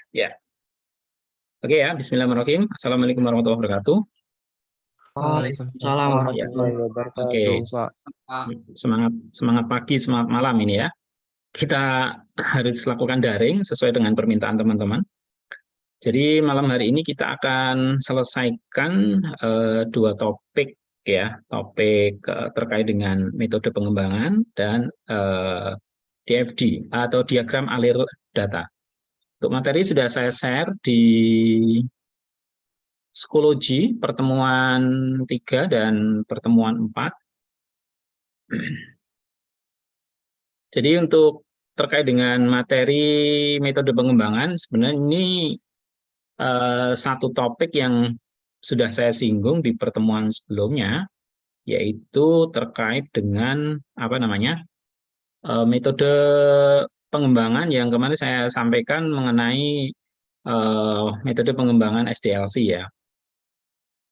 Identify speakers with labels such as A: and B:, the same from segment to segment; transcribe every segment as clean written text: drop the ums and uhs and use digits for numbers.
A: Ya, oke ya. Bismillahirrahmanirrahim. Assalamualaikum warahmatullahi wabarakatuh.
B: Waalaikumsalam
A: Ya,
B: warahmatullahi
A: oke.
B: wabarakatuh, Pak.
A: Semangat semangat pagi, semangat malam ini ya. Kita harus lakukan daring sesuai dengan permintaan teman-teman. Jadi malam hari ini kita akan selesaikan dua topik ya, topik terkait dengan metode pengembangan dan DFD atau diagram alir data. Untuk materi sudah saya share di Psikologi pertemuan 3 dan pertemuan 4. Jadi untuk terkait dengan materi metode pengembangan, sebenarnya ini satu topik yang sudah saya singgung di pertemuan sebelumnya, yaitu terkait dengan metode pengembangan yang kemarin saya sampaikan mengenai metode pengembangan SDLC ya,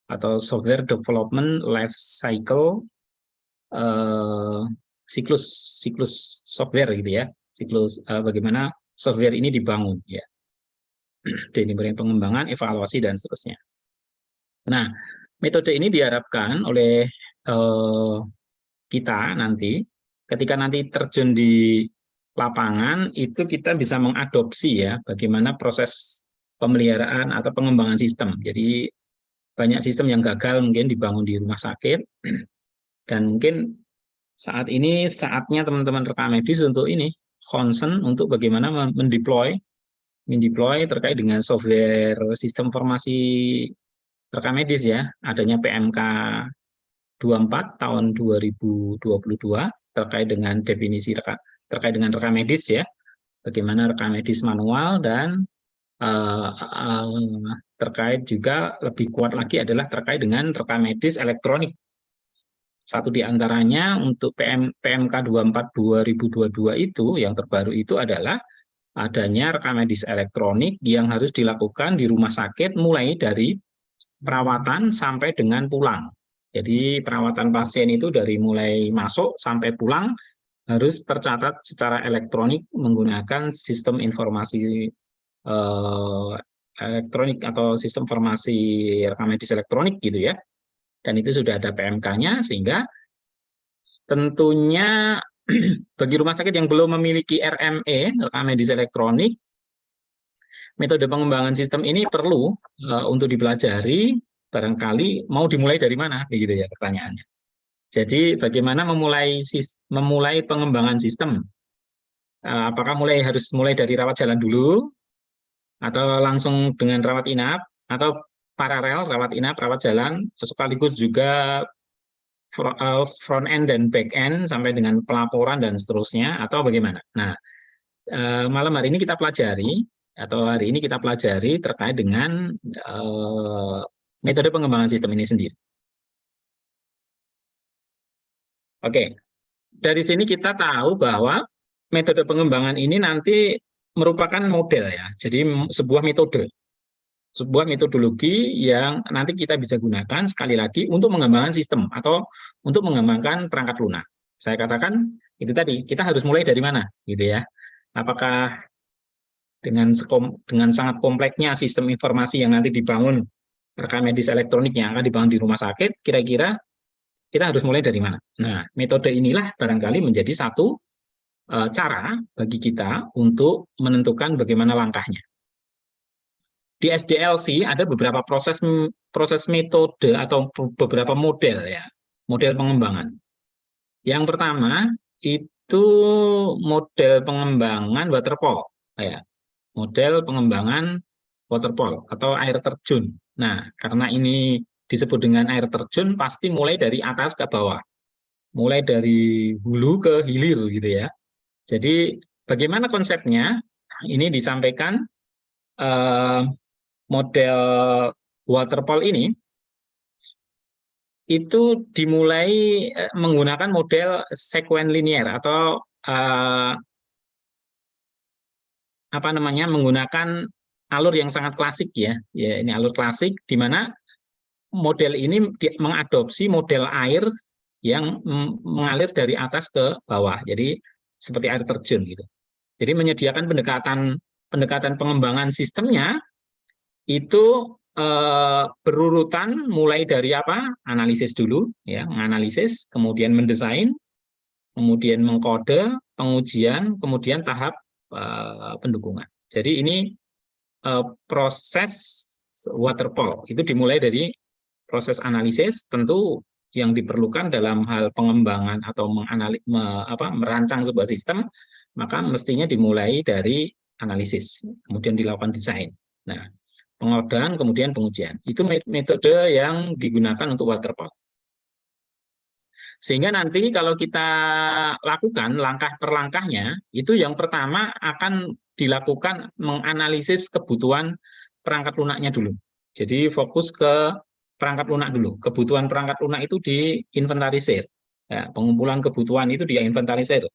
A: atau Software Development Life Cycle, siklus software gitu ya, siklus bagaimana software ini dibangun ya, dari pengembangan, evaluasi dan seterusnya. Nah, metode ini diharapkan oleh kita nanti ketika nanti terjun di lapangan itu kita bisa mengadopsi ya bagaimana proses pemeliharaan atau pengembangan sistem. Jadi banyak sistem yang gagal mungkin dibangun di rumah sakit, dan mungkin saat ini saatnya teman-teman rekam medis untuk ini concern untuk bagaimana mendeploy terkait dengan software sistem informasi rekam medis ya, adanya PMK 24 tahun 2022 terkait dengan definisi terkait dengan rekam medis ya, bagaimana rekam medis manual, dan terkait juga lebih kuat lagi adalah terkait dengan rekam medis elektronik. Satu di antaranya untuk PMK 24 2022 itu yang terbaru itu adalah adanya rekam medis elektronik yang harus dilakukan di rumah sakit mulai dari perawatan sampai dengan pulang. Jadi perawatan pasien itu dari mulai masuk sampai pulang harus tercatat secara elektronik menggunakan sistem informasi elektronik atau sistem informasi rekam medis elektronik gitu ya. Dan itu sudah ada PMK-nya, sehingga tentunya bagi rumah sakit yang belum memiliki RME, rekam medis elektronik, metode pengembangan sistem ini perlu untuk dipelajari. Barangkali mau dimulai dari mana, begitu ya pertanyaannya. Jadi bagaimana memulai pengembangan sistem? Apakah harus mulai dari rawat jalan dulu, atau langsung dengan rawat inap, atau paralel rawat inap, rawat jalan, sekaligus juga front end dan back end sampai dengan pelaporan dan seterusnya, atau bagaimana? Nah, malam hari ini kita pelajari terkait dengan metode pengembangan sistem ini sendiri. Oke, dari sini kita tahu bahwa metode pengembangan ini nanti merupakan model ya, jadi sebuah metodologi yang nanti kita bisa gunakan sekali lagi untuk mengembangkan sistem atau untuk mengembangkan perangkat lunak. Saya katakan itu tadi, kita harus mulai dari mana gitu ya. Apakah dengan sangat kompleksnya sistem informasi yang nanti dibangun, rekam medis elektronik yang akan dibangun di rumah sakit, kira-kira kita harus mulai dari mana? Nah, metode inilah barangkali menjadi satu cara bagi kita untuk menentukan bagaimana langkahnya. Di SDLC ada beberapa proses metode atau beberapa model ya, model pengembangan. Yang pertama itu model pengembangan waterfall ya, model pengembangan waterfall atau air terjun. Nah, karena ini disebut dengan air terjun, pasti mulai dari atas ke bawah, mulai dari hulu ke hilir gitu ya. Jadi bagaimana konsepnya? Ini disampaikan model waterfall ini itu dimulai menggunakan model sekuen linier atau menggunakan alur yang sangat klasik ya. Ya, ini alur klasik di mana model ini mengadopsi model air yang mengalir dari atas ke bawah. Jadi seperti air terjun gitu. Jadi menyediakan pendekatan pendekatan pengembangan sistemnya itu berurutan mulai dari apa? Analisis dulu, ya, menganalisis, kemudian mendesain, kemudian mengkode, pengujian, kemudian tahap pendukungan. Jadi ini proses waterfall itu dimulai dari proses analisis, tentu yang diperlukan dalam hal pengembangan atau merancang sebuah sistem, maka mestinya dimulai dari analisis, kemudian dilakukan desain. Nah, pengodean, kemudian pengujian. Itu metode yang digunakan untuk waterfall. Sehingga nanti kalau kita lakukan langkah per langkahnya, itu yang pertama akan dilakukan menganalisis kebutuhan perangkat lunaknya dulu. Jadi fokus ke perangkat lunak dulu. Kebutuhan perangkat lunak itu diinventarisir. Ya, pengumpulan kebutuhan itu diinventarisir.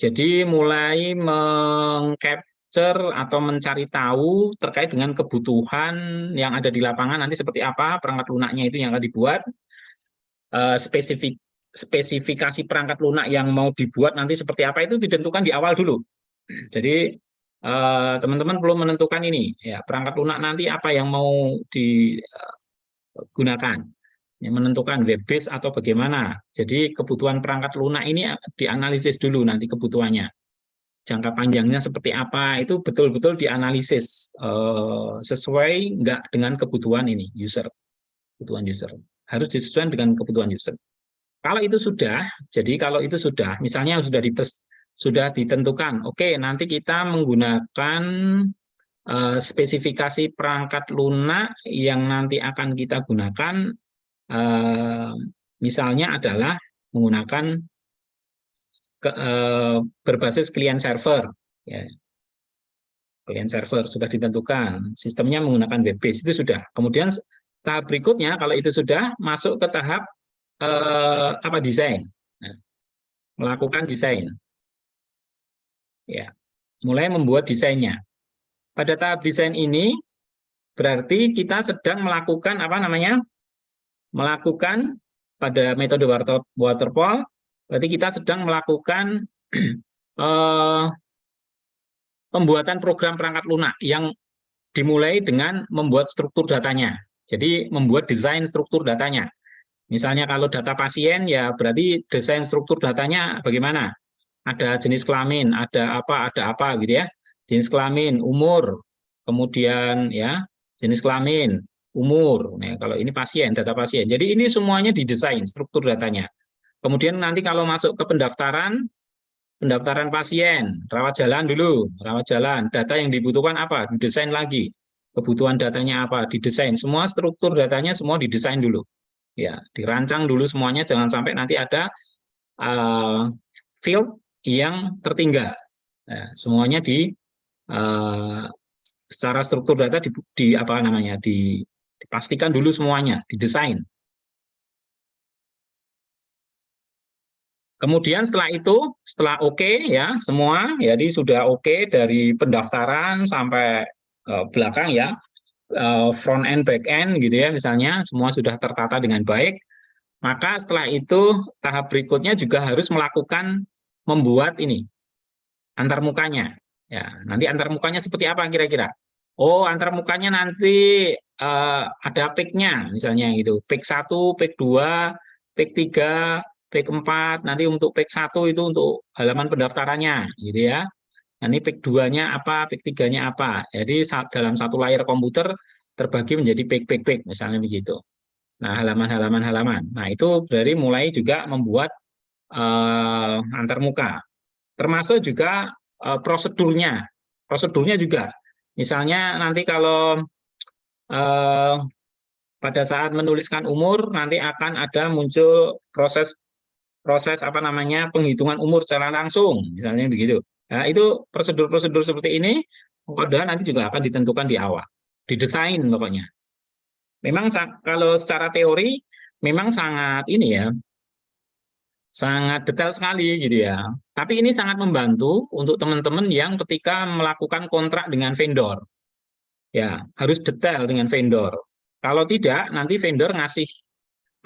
A: Jadi mulai mengcapture atau mencari tahu terkait dengan kebutuhan yang ada di lapangan nanti seperti apa perangkat lunaknya itu yang akan dibuat, spesifikasi perangkat lunak yang mau dibuat nanti seperti apa itu ditentukan di awal dulu. Jadi teman-teman belum menentukan ini, ya perangkat lunak nanti apa yang mau digunakan, ya, menentukan web base atau bagaimana. Jadi kebutuhan perangkat lunak ini dianalisis dulu nanti kebutuhannya. Jangka panjangnya seperti apa itu betul-betul dianalisis sesuai nggak dengan kebutuhan ini kebutuhan user harus disesuaikan dengan kebutuhan user. Kalau itu sudah, jadi kalau itu sudah, misalnya sudah ditentukan, oke, nanti kita menggunakan spesifikasi perangkat lunak yang nanti akan kita gunakan, misalnya adalah menggunakan berbasis client server, ya. Client server sudah ditentukan, sistemnya menggunakan web base itu sudah. Kemudian tahap berikutnya kalau itu sudah masuk ke tahap desain, nah, melakukan desain, ya, mulai membuat desainnya. Pada tahap desain ini berarti kita sedang melakukan melakukan pada metode waterfall, berarti kita sedang melakukan pembuatan program perangkat lunak yang dimulai dengan membuat struktur datanya. Jadi membuat desain struktur datanya. Misalnya kalau data pasien, ya berarti desain struktur datanya bagaimana? Ada jenis kelamin, ada apa gitu ya. Jenis kelamin, umur, kemudian ya jenis kelamin, umur. Nah, kalau ini pasien, data pasien. Jadi ini semuanya didesain struktur datanya. Kemudian nanti kalau masuk ke pendaftaran pasien, rawat jalan dulu, rawat jalan. Data yang dibutuhkan apa? Didesain lagi. Kebutuhan datanya apa? Didesain. Semua struktur datanya semua didesain dulu. Ya, dirancang dulu semuanya, jangan sampai nanti ada field yang tertinggal. Nah, semuanya secara struktur data dipastikan dulu semuanya, didesain. Kemudian setelah itu, setelah oke, ya semua, jadi sudah oke dari pendaftaran sampai belakang ya, front end, back end gitu ya, misalnya semua sudah tertata dengan baik. Maka setelah itu tahap berikutnya juga harus melakukan membuat ini antarmukanya. Ya, nanti antarmukanya seperti apa kira-kira? Oh, antarmukanya nanti ada PIK-nya misalnya gitu. PIK 1, PIK 2, PIK 3, PIK 4. Nanti untuk PIK 1 itu untuk halaman pendaftarannya gitu ya. Nanti PIK 2-nya apa, PIK 3-nya apa. Jadi dalam satu layar komputer terbagi menjadi PIK misalnya begitu. Nah, halaman. Nah, itu dari mulai juga membuat antarmuka. Termasuk juga prosedurnya. Prosedurnya juga. Misalnya nanti kalau pada saat menuliskan umur nanti akan ada muncul proses penghitungan umur secara langsung, misalnya begitu. Nah, itu prosedur-prosedur seperti ini padahal nanti juga akan ditentukan di awal. Didesain pokoknya. Memang kalau secara teori memang sangat ini ya, sangat detail sekali gitu ya. Tapi ini sangat membantu untuk teman-teman yang ketika melakukan kontrak dengan vendor. Ya, harus detail dengan vendor. Kalau tidak, nanti vendor ngasih,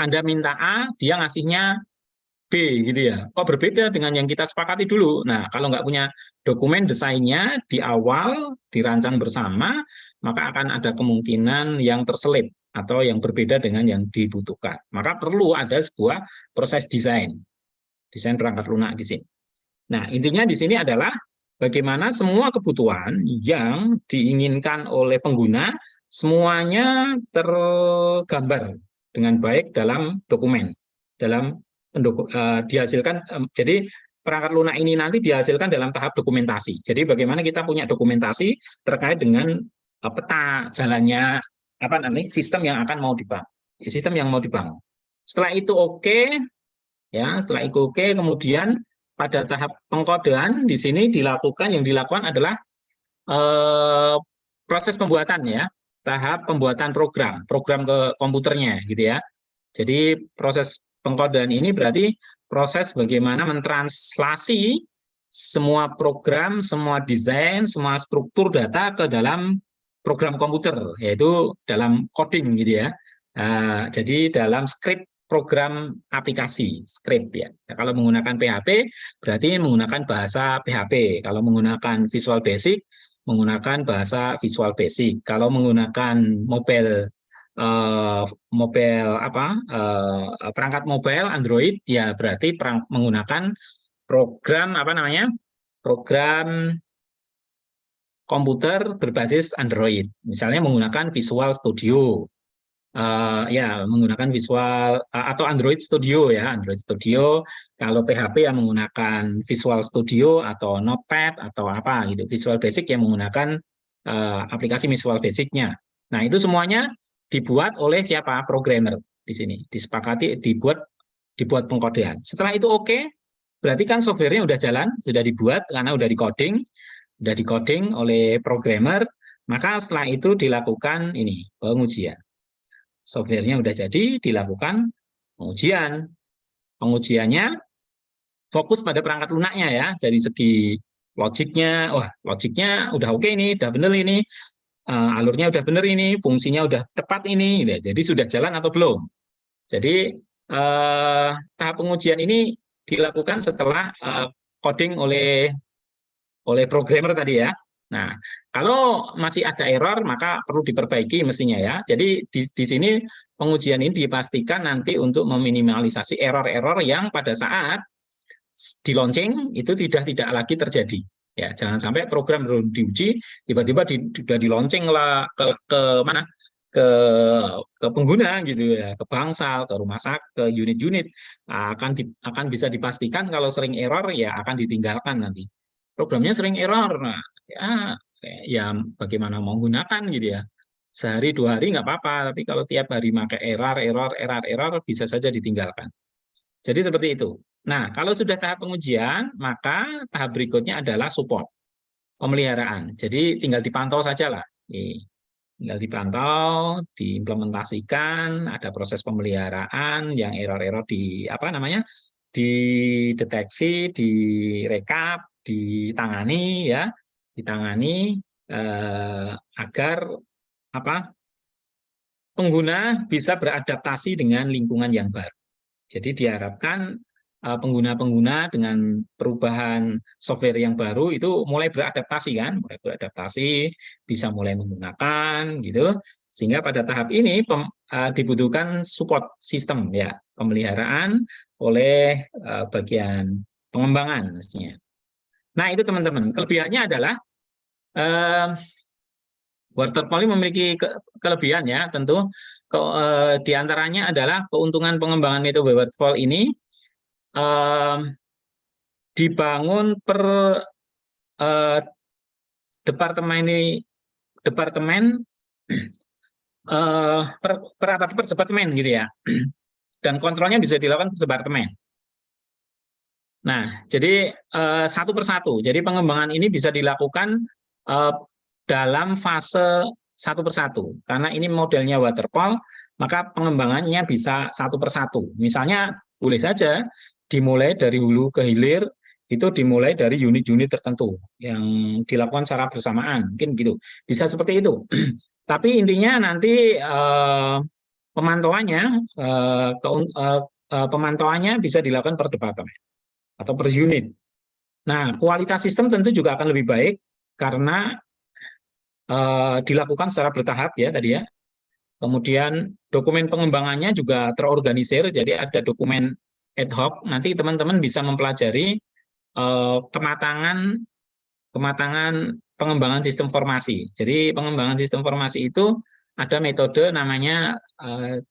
A: Anda minta A, dia ngasihnya B B gitu ya. Kok berbeda dengan yang kita sepakati dulu? Nah, kalau nggak punya dokumen desainnya di awal dirancang bersama, maka akan ada kemungkinan yang terselip atau yang berbeda dengan yang dibutuhkan. Maka perlu ada sebuah proses desain perangkat lunak di sini. Nah, intinya di sini adalah bagaimana semua kebutuhan yang diinginkan oleh pengguna semuanya tergambar dengan baik dalam dokumen, dalam dihasilkan. Jadi perangkat lunak ini nanti dihasilkan dalam tahap dokumentasi. Jadi bagaimana kita punya dokumentasi terkait dengan peta jalannya apa namanya sistem yang akan mau dibangun, sistem yang mau dibangun. Setelah itu oke, ya setelah itu oke, kemudian pada tahap pengkodean di sini yang dilakukan adalah proses pembuatan ya, tahap pembuatan program ke komputernya gitu ya. Jadi proses pengkodean ini berarti proses bagaimana mentranslasi semua program, semua desain, semua struktur data ke dalam program komputer, yaitu dalam coding gitu ya. Jadi dalam script program aplikasi, script ya. Kalau menggunakan PHP, berarti menggunakan bahasa PHP. Kalau menggunakan Visual Basic, menggunakan bahasa Visual Basic. Kalau menggunakan perangkat mobile Android, ya berarti menggunakan program program komputer berbasis Android, misalnya menggunakan Visual Studio, ya menggunakan Visual atau Android Studio ya, Android Studio. Kalau PHP yang menggunakan Visual Studio atau Notepad atau apa gitu, Visual Basic yang menggunakan aplikasi Visual Basic-nya. Nah itu semuanya dibuat oleh siapa? Programmer di sini, disepakati dibuat pengkodean. Setelah itu oke, berarti kan softwarenya udah jalan, sudah dibuat karena udah di-coding oleh programmer, maka setelah itu dilakukan ini pengujian. Softwarenya udah jadi, dilakukan pengujian. Pengujiannya fokus pada perangkat lunaknya ya, dari segi logiknya, wah logiknya udah oke ini, udah bener ini, alurnya udah bener ini, fungsinya udah tepat ini, jadi sudah jalan atau belum. Jadi tahap pengujian ini dilakukan setelah coding oleh programmer tadi ya. Nah, kalau masih ada error maka perlu diperbaiki mestinya ya. Jadi di sini pengujian ini dipastikan nanti untuk meminimalisasi error-error yang pada saat di launching itu tidak lagi terjadi. Ya, jangan sampai program belum diuji tiba-tiba sudah di launching lah ke mana? ke pengguna gitu ya, ke bangsal, ke rumah sakit, ke unit-unit, akan bisa dipastikan kalau sering error ya akan ditinggalkan nanti. Programnya sering error, nah ya bagaimana mau gunakan gitu ya. Sehari 2 hari nggak apa-apa, tapi kalau tiap hari pakai error bisa saja ditinggalkan. Jadi seperti itu. Nah, kalau sudah tahap pengujian, maka tahap berikutnya adalah support, pemeliharaan. Jadi tinggal dipantau saja lah. Tinggal dipantau, diimplementasikan, ada proses pemeliharaan yang error-error dideteksi, direkap, ditangani ya, agar pengguna bisa beradaptasi dengan lingkungan yang baru. Jadi diharapkan pengguna-pengguna dengan perubahan software yang baru itu mulai beradaptasi bisa mulai menggunakan gitu, sehingga pada tahap ini dibutuhkan support sistem ya, pemeliharaan oleh bagian pengembangan mestinya. Nah itu teman-teman, kelebihannya adalah waterfall ini memiliki kelebihan ya, tentu diantaranya adalah keuntungan pengembangan metode waterfall ini dibangun per departemen per departemen gitu ya, dan kontrolnya bisa dilakukan per departemen. Nah, jadi satu persatu. Jadi pengembangan ini bisa dilakukan dalam fase satu persatu. Karena ini modelnya waterfall, maka pengembangannya bisa satu persatu. Misalnya boleh saja dimulai dari hulu ke hilir, itu dimulai dari unit-unit tertentu yang dilakukan secara bersamaan, mungkin gitu. Bisa seperti itu. Tapi intinya nanti pemantauannya, pemantauannya bisa dilakukan per departemen atau per unit. Nah, kualitas sistem tentu juga akan lebih baik karena dilakukan secara bertahap ya tadi ya. Kemudian dokumen pengembangannya juga terorganisir, jadi ada dokumen ad hoc. Nanti teman-teman bisa mempelajari kematangan pengembangan sistem formasi. Jadi pengembangan sistem formasi itu ada metode namanya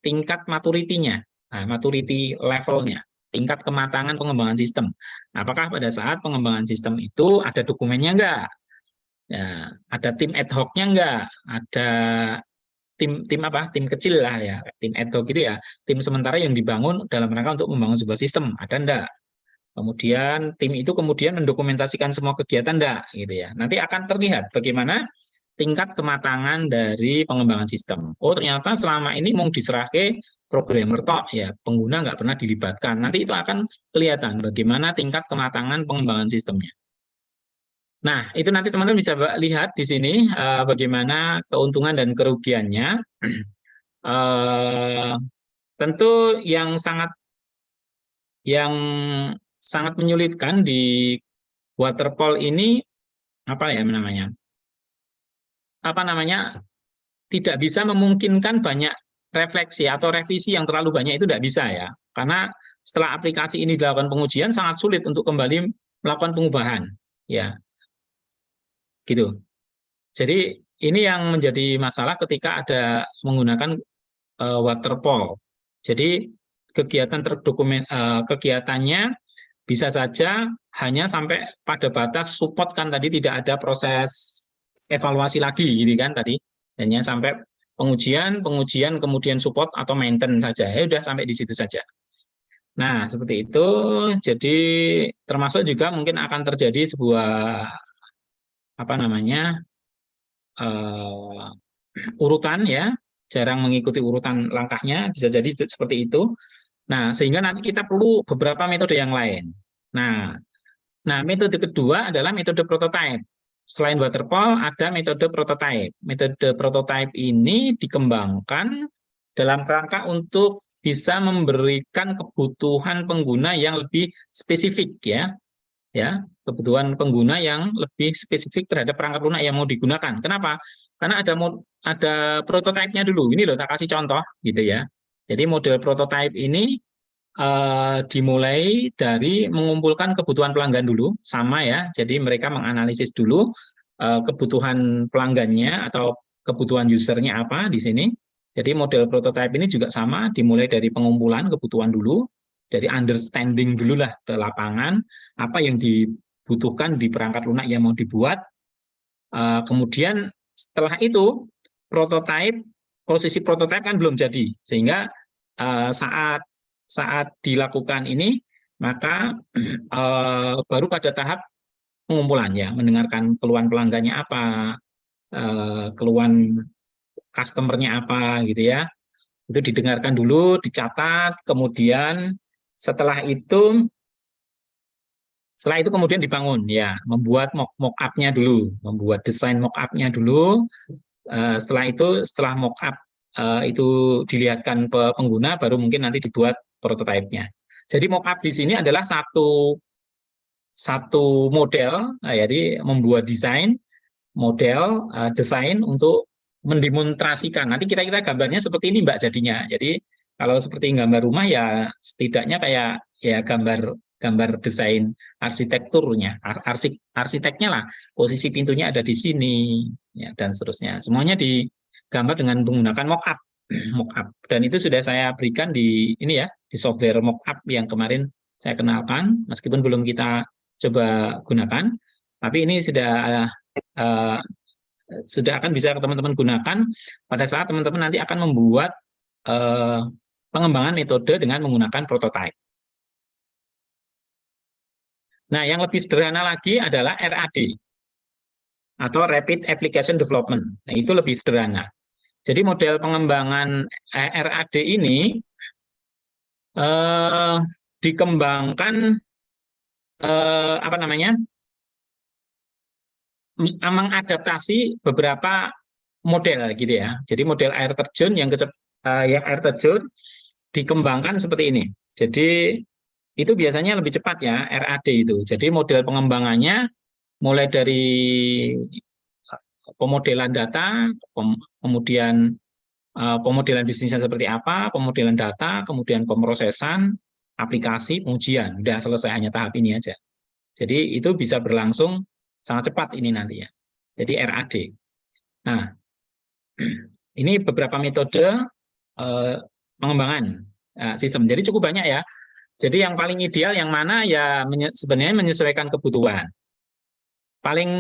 A: tingkat maturity-nya, maturity level-nya, tingkat kematangan pengembangan sistem. Nah, apakah pada saat pengembangan sistem itu ada dokumennya enggak? Ya, ada tim ad hoc-nya enggak? Ada tim kecil lah ya, tim ad hoc gitu ya, tim sementara yang dibangun dalam rangka untuk membangun sebuah sistem, ada enggak? Kemudian tim itu kemudian mendokumentasikan semua kegiatan enggak gitu ya. Nanti akan terlihat bagaimana tingkat kematangan dari pengembangan sistem. Oh, ternyata selama ini mau diserahke programmer tok ya, pengguna nggak pernah dilibatkan. Nanti itu akan kelihatan bagaimana tingkat kematangan pengembangan sistemnya. Nah, itu nanti teman-teman bisa lihat di sini bagaimana keuntungan dan kerugiannya. Tentu yang sangat menyulitkan di waterfall ini apa ya namanya? Tidak bisa memungkinkan banyak refleksi atau revisi yang terlalu banyak, itu tidak bisa ya. Karena setelah aplikasi ini dilakukan pengujian sangat sulit untuk kembali melakukan pengubahan ya. Gitu. Jadi ini yang menjadi masalah ketika ada menggunakan waterfall. Jadi kegiatannya bisa saja hanya sampai pada batas support, kan tadi tidak ada proses evaluasi lagi gitu kan tadi, hanya sampai pengujian kemudian support atau maintenance saja, ya udah sampai di situ saja. Nah, seperti itu. Jadi termasuk juga mungkin akan terjadi sebuah urutan ya, jarang mengikuti urutan langkahnya, bisa jadi seperti itu. Nah, sehingga nanti kita perlu beberapa metode yang lain. Nah, metode kedua adalah metode prototype. Selain waterfall, ada metode prototype. Metode prototype ini dikembangkan dalam rangka untuk bisa memberikan kebutuhan pengguna yang lebih spesifik ya, kebutuhan pengguna yang lebih spesifik terhadap perangkat lunak yang mau digunakan. Kenapa? Karena ada prototipenya dulu. Ini loh, tak kasih contoh gitu ya. Jadi model prototype ini dimulai dari mengumpulkan kebutuhan pelanggan dulu, sama ya. Jadi mereka menganalisis dulu kebutuhan pelanggannya atau kebutuhan usernya apa di sini. Jadi model prototype ini juga sama, dimulai dari pengumpulan kebutuhan dulu, dari understanding dulu lah ke lapangan, apa yang dibutuhkan di perangkat lunak yang mau dibuat. Kemudian setelah itu posisi prototype kan belum jadi, sehingga saat dilakukan ini maka baru pada tahap pengumpulan ya, mendengarkan keluhan pelanggannya apa, keluhan customernya apa gitu ya. Itu didengarkan dulu, dicatat, kemudian setelah itu kemudian dibangun ya, membuat mock up-nya dulu, membuat desain mock up-nya dulu. Setelah mock up itu dilihatkan pengguna, baru mungkin nanti dibuat prototipe-nya. Jadi mock up di sini adalah satu model, jadi membuat desain untuk mendemonstrasikan. Nanti kira-kira gambarnya seperti ini Mbak jadinya. Jadi kalau seperti gambar rumah ya setidaknya kayak ya gambar desain arsitekturnya, arsiteknya lah, posisi pintunya ada di sini ya, dan seterusnya. Semuanya digambar dengan menggunakan mockup. Dan itu sudah saya berikan di ini ya, di software mockup yang kemarin saya kenalkan, meskipun belum kita coba gunakan, tapi ini sudah akan bisa teman-teman gunakan pada saat teman-teman nanti akan membuat pengembangan metode dengan menggunakan prototype. Nah, yang lebih sederhana lagi adalah RAD atau Rapid Application Development. Nah, itu lebih sederhana. Jadi model pengembangan RAD ini dikembangkan mengadaptasi beberapa model gitu ya. Jadi model air terjun yang air terjun dikembangkan seperti ini. Jadi itu biasanya lebih cepat ya RAD itu. Jadi model pengembangannya mulai dari pemodelan data, kemudian pemodelan bisnisnya seperti apa, pemodelan data, kemudian pemrosesan, aplikasi, pengujian. Udah selesai hanya tahap ini aja. Jadi itu bisa berlangsung sangat cepat ini nanti ya. Jadi RAD. Nah, ini beberapa metode pengembangan sistem. Jadi cukup banyak ya. Jadi yang paling ideal yang mana ya sebenarnya menyesuaikan kebutuhan. Paling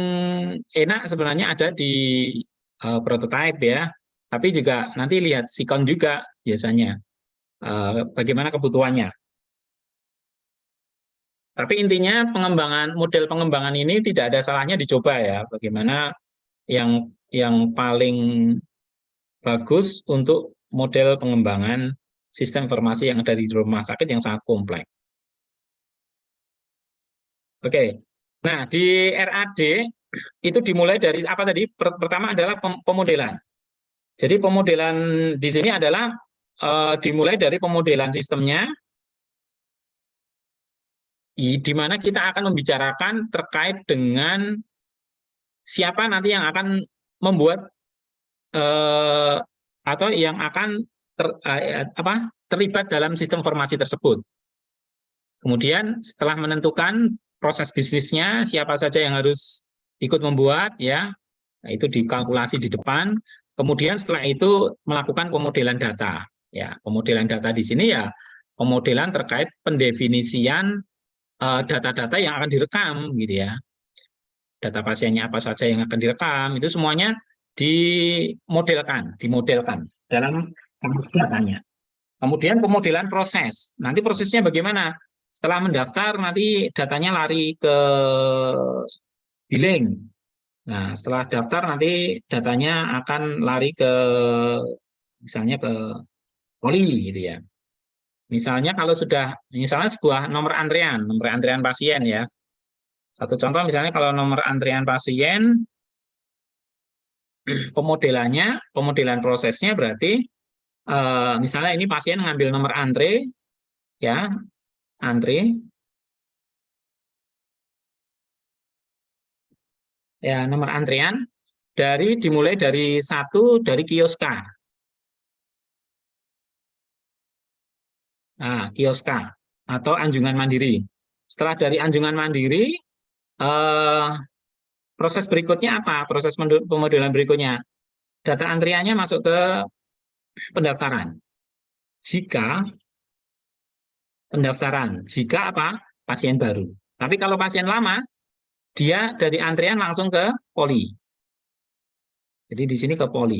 A: enak sebenarnya ada di prototype ya. Tapi juga nanti lihat sikon juga biasanya bagaimana kebutuhannya. Tapi intinya model pengembangan ini tidak ada salahnya dicoba ya. Bagaimana yang paling bagus untuk model pengembangan sistem informasi yang ada di rumah sakit yang sangat kompleks. Oke. Nah, di RAD itu dimulai dari apa tadi? Pertama adalah pemodelan. Jadi pemodelan di sini adalah dimulai dari pemodelan sistemnya, di mana kita akan membicarakan terkait dengan siapa nanti yang akan membuat atau yang akan terlibat dalam sistem informasi tersebut. Kemudian setelah menentukan proses bisnisnya, siapa saja yang harus ikut membuat, ya, nah, itu dikalkulasi di depan. Kemudian setelah itu melakukan pemodelan data. Ya, pemodelan data di sini ya pemodelan terkait pendefinisian data-data yang akan direkam, gitu ya. Data pasiennya apa saja yang akan direkam, itu semuanya dimodelkan dalam datanya. Kemudian pemodelan proses. Nanti prosesnya bagaimana? Setelah mendaftar, nanti datanya lari ke billing. Nah, setelah daftar, nanti datanya akan lari ke, misalnya ke poli, gitu ya. Misalnya kalau misalnya sebuah nomor antrian pasien ya. Satu contoh misalnya kalau nomor antrian pasien, pemodelan prosesnya berarti, misalnya ini pasien ngambil nomor antre, ya, antre, ya nomor antrian dimulai dari dari kioska. Nah, kioska atau anjungan mandiri. Setelah dari anjungan mandiri, proses berikutnya apa? Proses pemodelan berikutnya, data antriannya masuk ke pendaftaran. Jika apa? Pasien baru. Tapi kalau pasien lama, dia dari antrian langsung ke poli. Jadi di sini ke poli.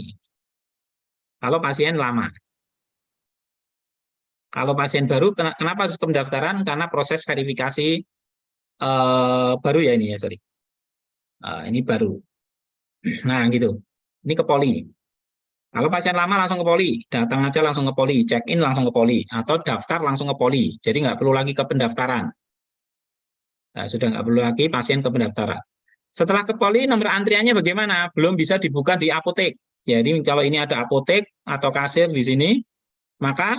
A: Kalau pasien lama. Kalau pasien baru, kenapa harus ke pendaftaran? Karena proses verifikasi baru ya ini ya, sorry. Ini baru. Nah, gitu. Ini ke poli. Kalau pasien lama langsung ke poli, datang aja langsung ke poli, check-in langsung ke poli, atau daftar langsung ke poli. Jadi nggak perlu lagi ke pendaftaran. Nah, sudah nggak perlu lagi pasien ke pendaftaran. Setelah ke poli, nomor antriannya bagaimana? Belum bisa dibuka di apotek. Jadi kalau ini ada apotek atau kasir di sini, maka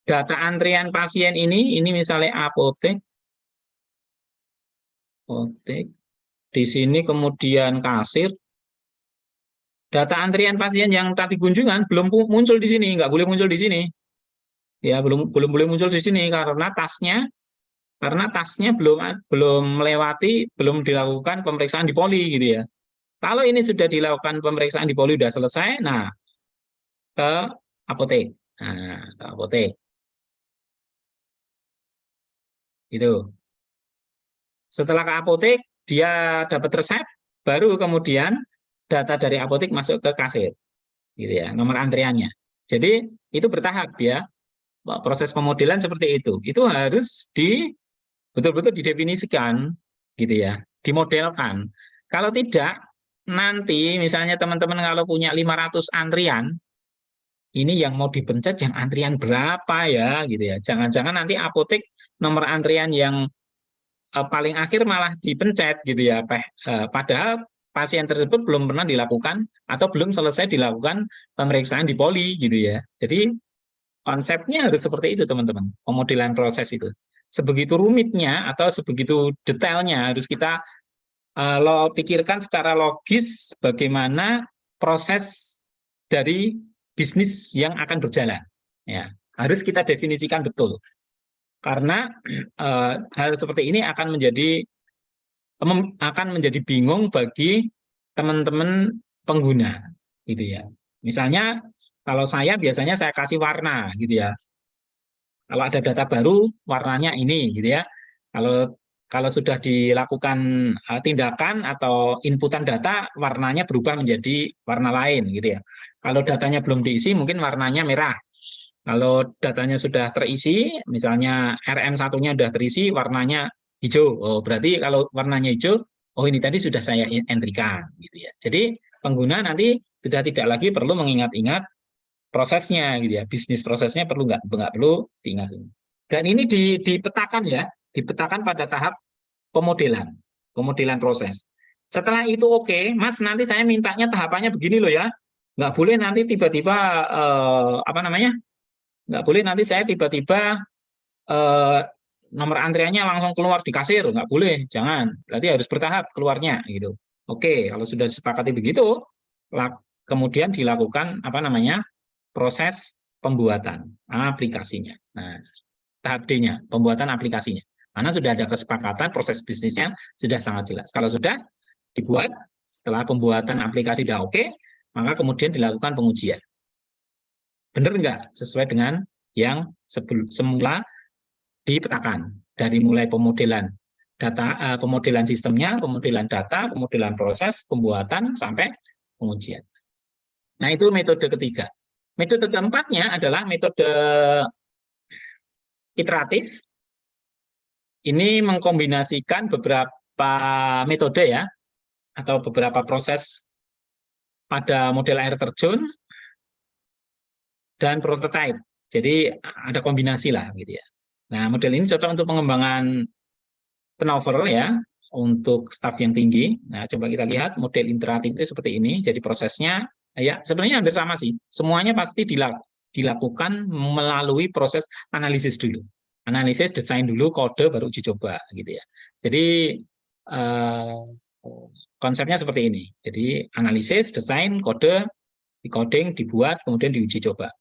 A: data antrian pasien ini misalnya apotek, di sini kemudian kasir, data antrian pasien yang tadi kunjungan belum muncul di sini, nggak boleh muncul di sini. Ya, belum boleh muncul di sini karena tasnya belum dilakukan pemeriksaan di poli gitu ya. Kalau ini sudah dilakukan pemeriksaan di poli sudah selesai, nah ke apotek. Nah, ke apotek. Itu. Setelah ke apotek, dia dapat resep, baru kemudian data dari apotek masuk ke kasir. Gitu ya, nomor antriannya. Jadi itu bertahap ya. Proses pemodelan seperti itu. Itu harus betul-betul didefinisikan gitu ya, dimodelkan. Kalau tidak, nanti misalnya teman-teman kalau punya 500 antrian, ini yang mau dipencet yang antrian berapa ya gitu ya. Jangan-jangan nanti apotek nomor antrian yang paling akhir malah dipencet gitu ya. Padahal pasien tersebut belum pernah dilakukan atau belum selesai dilakukan pemeriksaan di poli gitu ya. Jadi Konsepnya harus seperti itu, teman-teman. Pemodelan proses itu. Sebegitu rumitnya atau sebegitu detailnya harus kita pikirkan secara logis bagaimana proses dari bisnis yang akan berjalan. Ya, harus kita definisikan betul. Karena hal seperti ini akan menjadi bingung bagi teman-teman pengguna, gitu ya. Misalnya kalau biasanya saya kasih warna, gitu ya. Kalau ada data baru, warnanya ini, gitu ya. Kalau sudah dilakukan tindakan atau inputan data, warnanya berubah menjadi warna lain, gitu ya. Kalau datanya belum diisi, mungkin warnanya merah. Kalau datanya sudah terisi, misalnya RM1-nya sudah terisi, warnanya hijau. Oh, berarti kalau warnanya hijau, oh ini tadi sudah saya entrikan, gitu ya. Jadi pengguna nanti sudah tidak lagi perlu mengingat-ingat prosesnya, gitu ya. Bisnis prosesnya nggak perlu diingat. Dan ini dipetakan ya, dipetakan pada tahap pemodelan proses. Setelah itu oke, Mas, nanti saya mintanya tahapannya begini loh ya. Nggak boleh nanti tiba-tiba nggak boleh nanti saya tiba-tiba nomor antriannya langsung keluar di kasir, nggak boleh, jangan. Berarti harus bertahap keluarnya gitu. Oke, kalau sudah disepakati begitu, kemudian dilakukan proses pembuatan aplikasinya. Nah, tahap D-nya, pembuatan aplikasinya. Karena sudah ada kesepakatan, proses bisnisnya sudah sangat jelas. Kalau sudah dibuat, setelah pembuatan aplikasi sudah oke, maka kemudian dilakukan pengujian. Benar nggak sesuai dengan yang semula dipetakan, dari mulai pemodelan data, pemodelan sistemnya, pemodelan data, pemodelan proses, pembuatan, sampai pengujian. Nah, itu metode ketiga. Metode keempatnya adalah metode iteratif. Ini mengkombinasikan beberapa metode ya, atau beberapa proses pada model air terjun dan prototype. Jadi ada kombinasi lah gitu ya. Nah, model ini cocok untuk pengembangan turnover ya, untuk staf yang tinggi. Nah, coba kita lihat model iteratif itu seperti ini. Jadi prosesnya ya sebenarnya hampir sama sih. Semuanya pasti dilakukan melalui proses analisis dulu. Analisis, desain dulu, kode, baru uji coba gitu ya. Jadi konsepnya seperti ini. Jadi analisis, desain, kode, decoding, dibuat, kemudian diuji coba.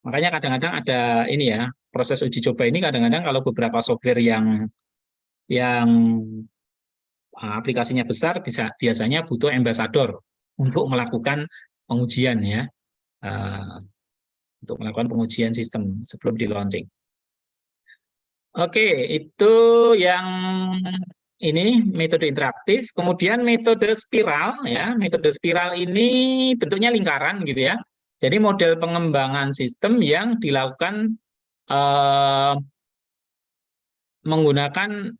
A: Makanya kadang-kadang ada ini ya, proses uji coba ini kadang-kadang kalau beberapa software yang aplikasinya besar biasanya butuh ambassador untuk melakukan pengujian ya, untuk melakukan pengujian sistem sebelum di launching. Oke, itu yang ini metode interaktif. Kemudian metode spiral ya, metode spiral ini bentuknya lingkaran gitu ya. Jadi model pengembangan sistem yang dilakukan menggunakan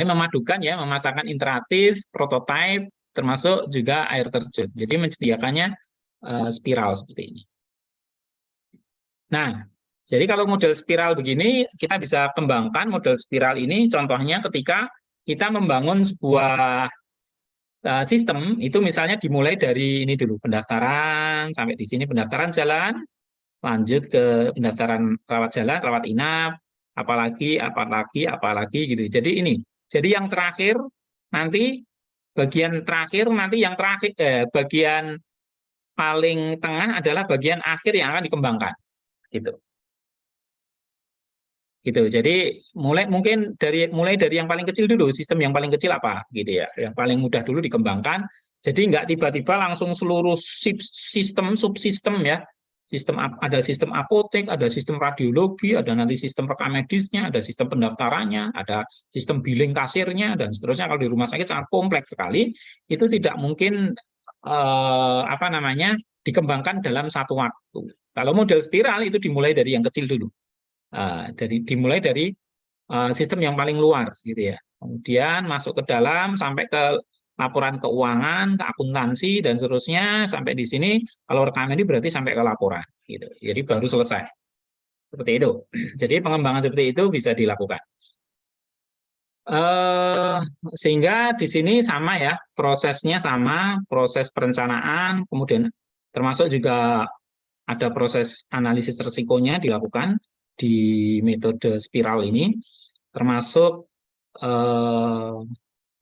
A: memadukan ya, memasangkan interaktif, prototype, termasuk juga air terjun. Jadi menyediakannya spiral seperti ini. Nah, jadi kalau model spiral begini, kita bisa kembangkan model spiral ini, contohnya ketika kita membangun sebuah sistem, itu misalnya dimulai dari ini dulu, pendaftaran, sampai di sini pendaftaran jalan, lanjut ke pendaftaran rawat jalan, rawat inap, apalagi gitu. Jadi ini. Jadi yang terakhir nanti bagian paling tengah adalah bagian akhir yang akan dikembangkan. Gitu. Gitu. Jadi mulai dari yang paling kecil dulu, sistem yang paling kecil apa gitu ya. Yang paling mudah dulu dikembangkan. Jadi nggak tiba-tiba langsung seluruh sistem subsistem ya. Ada sistem apotek, ada sistem radiologi, ada nanti sistem rekam medisnya, ada sistem pendaftarannya, ada sistem billing kasirnya dan seterusnya. Kalau di rumah sakit sangat kompleks sekali, itu tidak mungkin dikembangkan dalam satu waktu. Kalau model spiral itu dimulai dari yang kecil dulu, dimulai dari sistem yang paling luar, gitu ya. Kemudian masuk ke dalam sampai ke laporan keuangan, ke akuntansi dan seterusnya sampai di sini. Kalau rekaman ini berarti sampai ke laporan, gitu. Jadi baru selesai. Seperti itu. Jadi pengembangan seperti itu bisa dilakukan. Sehingga di sini sama ya, prosesnya sama, proses perencanaan, kemudian termasuk juga ada proses analisis resikonya dilakukan di metode spiral ini, termasuk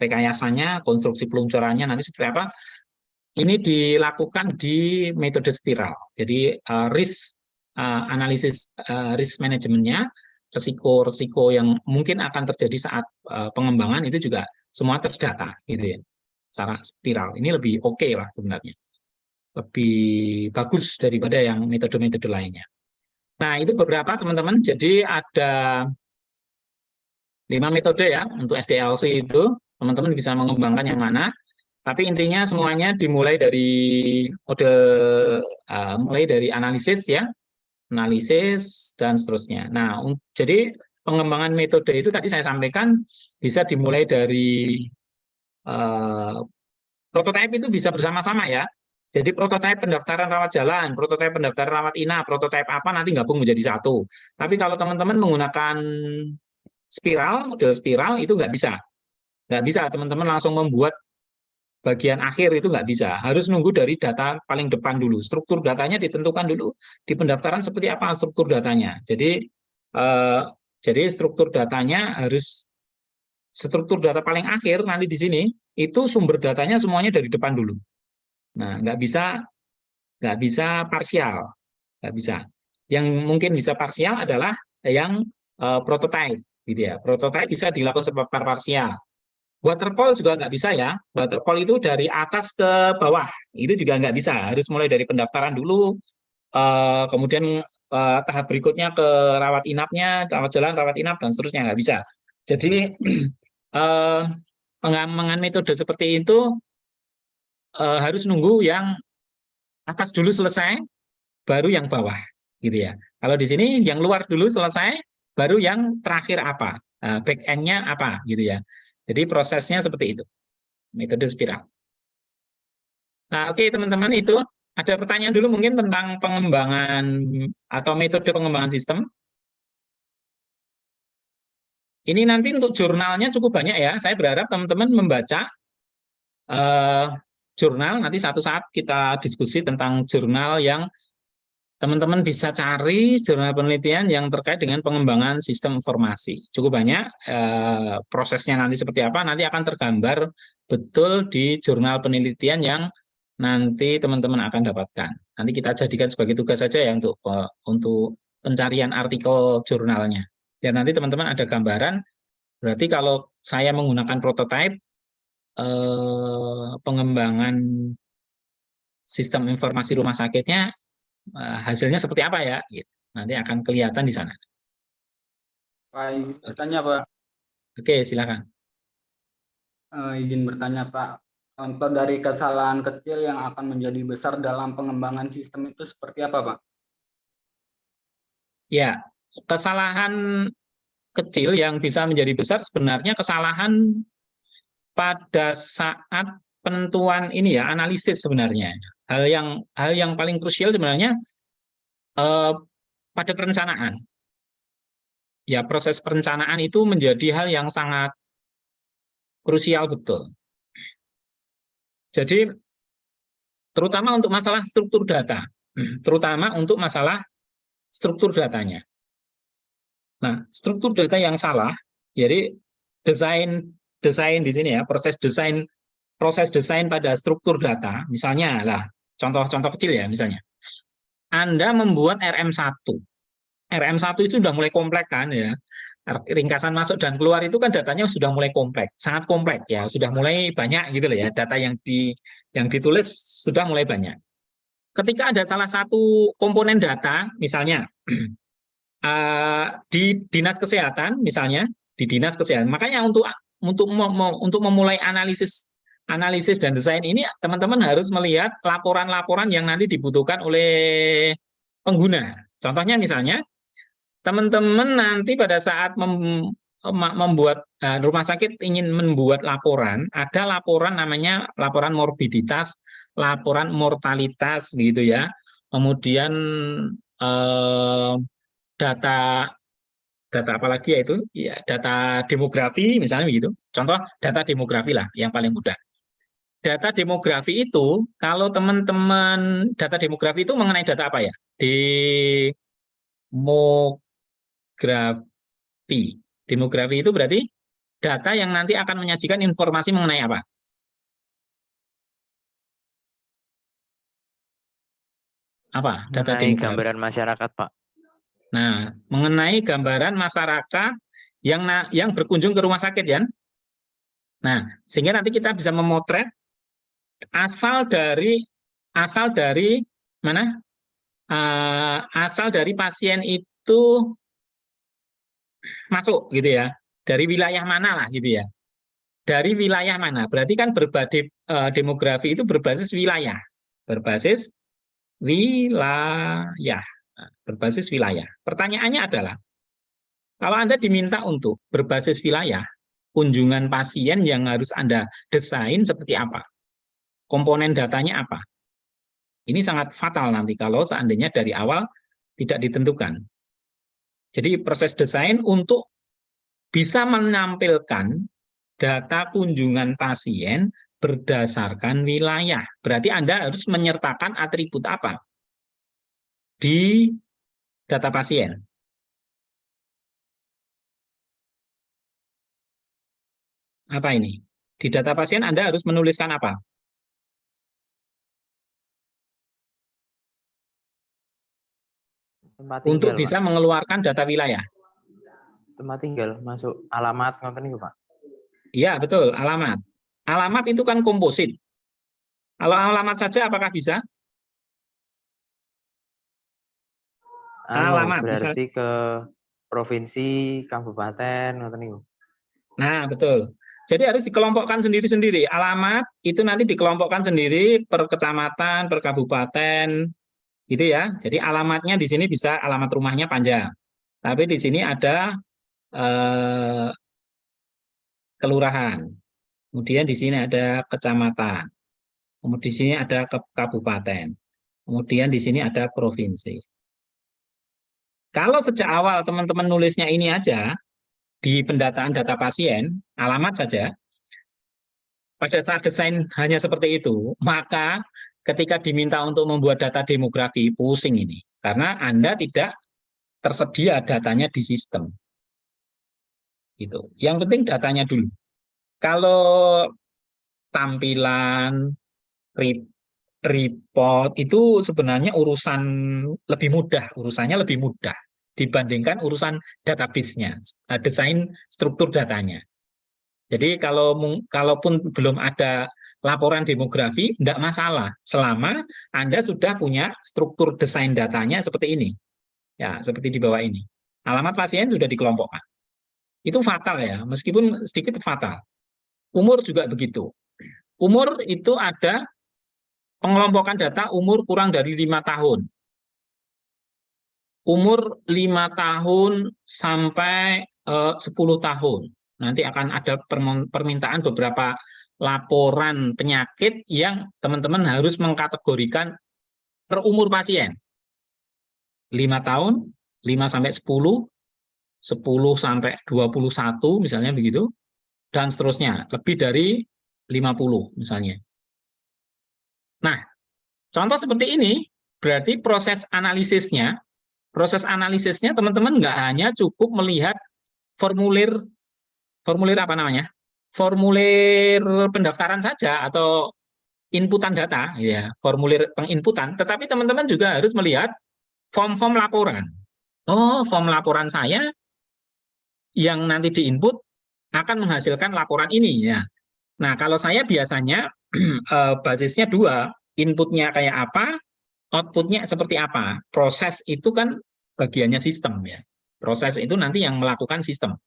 A: rekayasanya, konstruksi peluncurannya nanti seperti apa. Ini dilakukan di metode spiral. Jadi analisis risk manajemennya, resiko-resiko yang mungkin akan terjadi saat pengembangan itu juga semua terdata, gitu ya. Secara spiral ini lebih oke lah sebenarnya, lebih bagus daripada yang metode-metode lainnya. Nah, itu beberapa teman-teman. Jadi ada 5 metode ya untuk SDLC itu. Teman-teman bisa mengembangkan yang mana. Tapi intinya semuanya dimulai dari mulai dari analisis ya, analisis dan seterusnya. Nah, jadi pengembangan metode itu tadi saya sampaikan bisa dimulai dari prototipe itu bisa bersama-sama ya. Jadi prototipe pendaftaran rawat jalan, prototipe pendaftaran rawat inap, prototipe apa nanti gabung menjadi satu. Tapi kalau teman-teman menggunakan spiral, model spiral itu nggak bisa. Nggak bisa teman-teman langsung membuat bagian akhir, itu nggak bisa. Harus nunggu dari data paling depan dulu. Struktur datanya ditentukan dulu di pendaftaran seperti apa struktur datanya. Jadi struktur datanya harus struktur data paling akhir nanti di sini itu sumber datanya semuanya dari depan dulu. Nah, nggak bisa parsial, nggak bisa. Yang mungkin bisa parsial adalah yang prototype, gitu ya. Prototype bisa dilakukan secara parsial. Waterfall juga nggak bisa ya. Waterfall itu dari atas ke bawah. Itu juga nggak bisa. Harus mulai dari pendaftaran dulu, kemudian tahap berikutnya ke rawat inapnya, rawat jalan, rawat inap, dan seterusnya nggak bisa. Jadi pengembangan metode seperti itu harus nunggu yang atas dulu selesai, baru yang bawah, gitu ya. Kalau di sini yang luar dulu selesai, baru yang terakhir apa, back end-nya apa, gitu ya. Jadi prosesnya seperti itu, metode spiral. Nah, oke teman-teman, itu ada pertanyaan dulu mungkin tentang pengembangan atau metode pengembangan sistem. Ini nanti untuk jurnalnya cukup banyak ya. Saya berharap teman-teman membaca jurnal. Nanti satu saat kita diskusi tentang jurnal yang teman-teman bisa cari jurnal penelitian yang terkait dengan pengembangan sistem informasi. Cukup banyak, prosesnya nanti seperti apa, nanti akan tergambar betul di jurnal penelitian yang nanti teman-teman akan dapatkan. Nanti kita jadikan sebagai tugas saja ya untuk pencarian artikel jurnalnya. Ya nanti teman-teman ada gambaran, berarti kalau saya menggunakan prototipe, pengembangan sistem informasi rumah sakitnya, hasilnya seperti apa ya? Nanti akan kelihatan di sana.
B: Pak, bertanya Pak.
A: Oke, silakan.
B: Izin bertanya Pak. Contoh dari kesalahan kecil yang akan menjadi besar dalam pengembangan sistem itu seperti apa Pak?
A: Ya, kesalahan kecil yang bisa menjadi besar sebenarnya kesalahan pada saat penentuan ini ya, analisis sebenarnya. Hal yang paling krusial sebenarnya pada perencanaan. Ya, proses perencanaan itu menjadi hal yang sangat krusial betul. Jadi terutama untuk masalah struktur data, terutama untuk masalah struktur datanya. Nah, struktur data yang salah, jadi desain di sini ya, proses desain pada struktur data, misalnya lah, contoh kecil ya, misalnya Anda membuat RM1. RM1 itu sudah mulai kompleks kan ya. Ringkasan masuk dan keluar itu kan datanya sudah mulai kompleks, sangat kompleks ya, sudah mulai banyak gitu loh ya, data yang ditulis sudah mulai banyak. Ketika ada salah satu komponen data, misalnya di dinas kesehatan, misalnya di dinas kesehatan, makanya untuk memulai analisis dan desain ini, teman-teman harus melihat laporan-laporan yang nanti dibutuhkan oleh pengguna. Contohnya misalnya, teman-teman nanti pada saat membuat rumah sakit ingin membuat laporan, ada laporan namanya laporan morbiditas, laporan mortalitas begitu ya. Kemudian data apa lagi ya itu? Ya, data demografi misalnya begitu. Contoh data demografi lah yang paling mudah. Data demografi itu kalau teman-teman data demografi itu mengenai data apa ya? Demografi. Demografi itu berarti data yang nanti akan menyajikan informasi mengenai apa? Apa data
C: Mengenai
A: demografi?
C: gambaran masyarakat, Pak.
A: Nah, mengenai gambaran masyarakat yang berkunjung ke rumah sakit, ya. Nah, sehingga nanti kita bisa memotret asal dari mana? Asal dari pasien itu masuk gitu ya. Dari wilayah mana lah gitu ya. Dari wilayah mana? Berarti kan demografi itu berbasis wilayah. Berbasis wilayah. Nah, berbasis wilayah. Pertanyaannya adalah, kalau Anda diminta untuk berbasis wilayah, kunjungan pasien yang harus Anda desain seperti apa? Komponen datanya apa? Ini sangat fatal nanti kalau seandainya dari awal tidak ditentukan. Jadi proses desain untuk bisa menampilkan data kunjungan pasien berdasarkan wilayah. Berarti Anda harus menyertakan atribut apa di data pasien. Apa ini? Di data pasien Anda harus menuliskan apa?
C: Tempat tinggal,
A: Untuk bisa
C: Pak.
A: mengeluarkan data wilayah.
C: Tempat tinggal, masuk alamat, nonton itu, Pak.
A: Iya, betul, alamat. Alamat itu kan komposit. Kalau alamat saja apakah bisa? Alamat bisa.
C: Berarti ke provinsi, kabupaten, nonton itu.
A: Nah, betul. Jadi harus dikelompokkan sendiri-sendiri. Alamat itu nanti dikelompokkan sendiri per kecamatan, per kabupaten, gitu ya. Jadi alamatnya di sini bisa alamat rumahnya panjang. Tapi di sini ada kelurahan. Kemudian di sini ada kecamatan. Kemudian di sini ada kabupaten. Kemudian di sini ada provinsi. Kalau sejak awal teman-teman nulisnya ini aja, di pendataan data pasien, alamat saja, pada saat desain hanya seperti itu, maka ketika diminta untuk membuat data demografi, pusing ini. Karena Anda tidak tersedia datanya di sistem. Gitu. Yang penting datanya dulu. Kalau tampilan, report itu sebenarnya urusannya lebih mudah dibandingkan urusan database-nya, desain struktur datanya. Jadi kalaupun belum ada laporan demografi, tidak masalah selama Anda sudah punya struktur desain datanya seperti ini, ya seperti di bawah ini. Alamat pasien sudah dikelompokkan. Itu fatal ya, meskipun sedikit fatal. Umur juga begitu. Umur itu ada pengelompokan data umur kurang dari 5 tahun. Umur 5 tahun sampai 10 tahun. Nanti akan ada permintaan beberapa laporan penyakit yang teman-teman harus mengkategorikan per umur pasien. 5 tahun, 5 sampai 10, 10 sampai 21 misalnya begitu, dan seterusnya. Lebih dari 50 misalnya. Nah, contoh seperti ini berarti proses analisisnya teman-teman nggak hanya cukup melihat formulir apa namanya? Formulir pendaftaran saja atau inputan data ya, formulir penginputan, tetapi teman-teman juga harus melihat form-form laporan. Oh, form laporan saya yang nanti diinput akan menghasilkan laporan ini ya. Nah, kalau saya biasanya basisnya dua, inputnya kayak apa, outputnya seperti apa. Proses itu kan bagiannya sistem ya. Proses itu nanti yang melakukan sistem.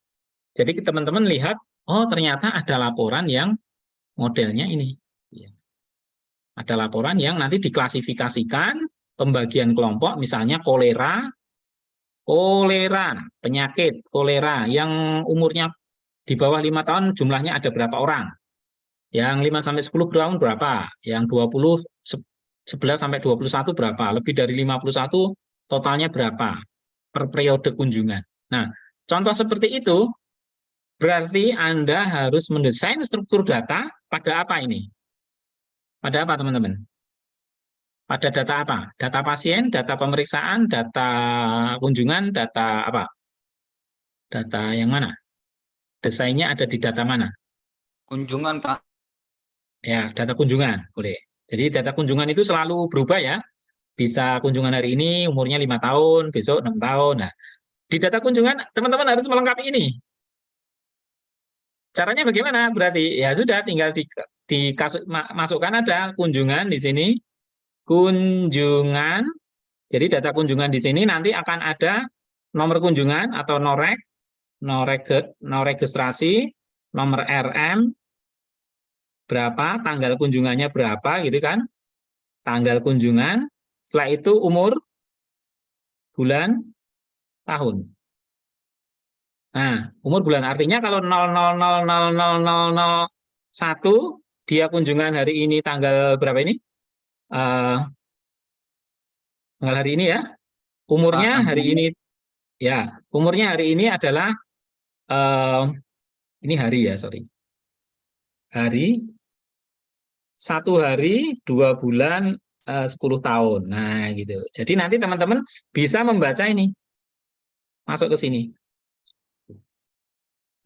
A: Jadi teman-teman lihat, oh ternyata ada laporan yang modelnya ini. Ada laporan yang nanti diklasifikasikan, pembagian kelompok, misalnya kolera, penyakit kolera yang umurnya di bawah 5 tahun jumlahnya ada berapa orang. Yang 5-10 tahun berapa, yang 11 sampai 21 berapa, lebih dari 51 totalnya berapa per periode kunjungan. Nah, contoh seperti itu berarti Anda harus mendesain struktur data pada apa ini? Pada apa teman-teman? Pada data apa? Data pasien, data pemeriksaan, data kunjungan, data apa? Data yang mana? Desainnya ada di data mana?
B: Kunjungan, Pak.
A: Ya, data kunjungan, boleh. Jadi data kunjungan itu selalu berubah ya. Bisa kunjungan hari ini umurnya 5 tahun, besok 6 tahun. Nah, di data kunjungan teman-teman harus melengkapi ini. Caranya bagaimana? Berarti ya sudah tinggal masukkan ada kunjungan di sini. Kunjungan. Jadi data kunjungan di sini nanti akan ada nomor kunjungan atau no registrasi, nomor RM, berapa, tanggal kunjungannya berapa gitu kan. Tanggal kunjungan, setelah itu umur, bulan, tahun. Nah, umur bulan artinya kalau 00000001 dia kunjungan hari ini tanggal berapa ini? Tanggal hari ini ya. Umurnya
B: Pak,
A: hari ini ya, umurnya hari ini adalah ini hari ya, sorry. Hari 1 hari 2 bulan 10 tahun. Nah, gitu. Jadi nanti teman-teman bisa membaca ini. Masuk ke sini.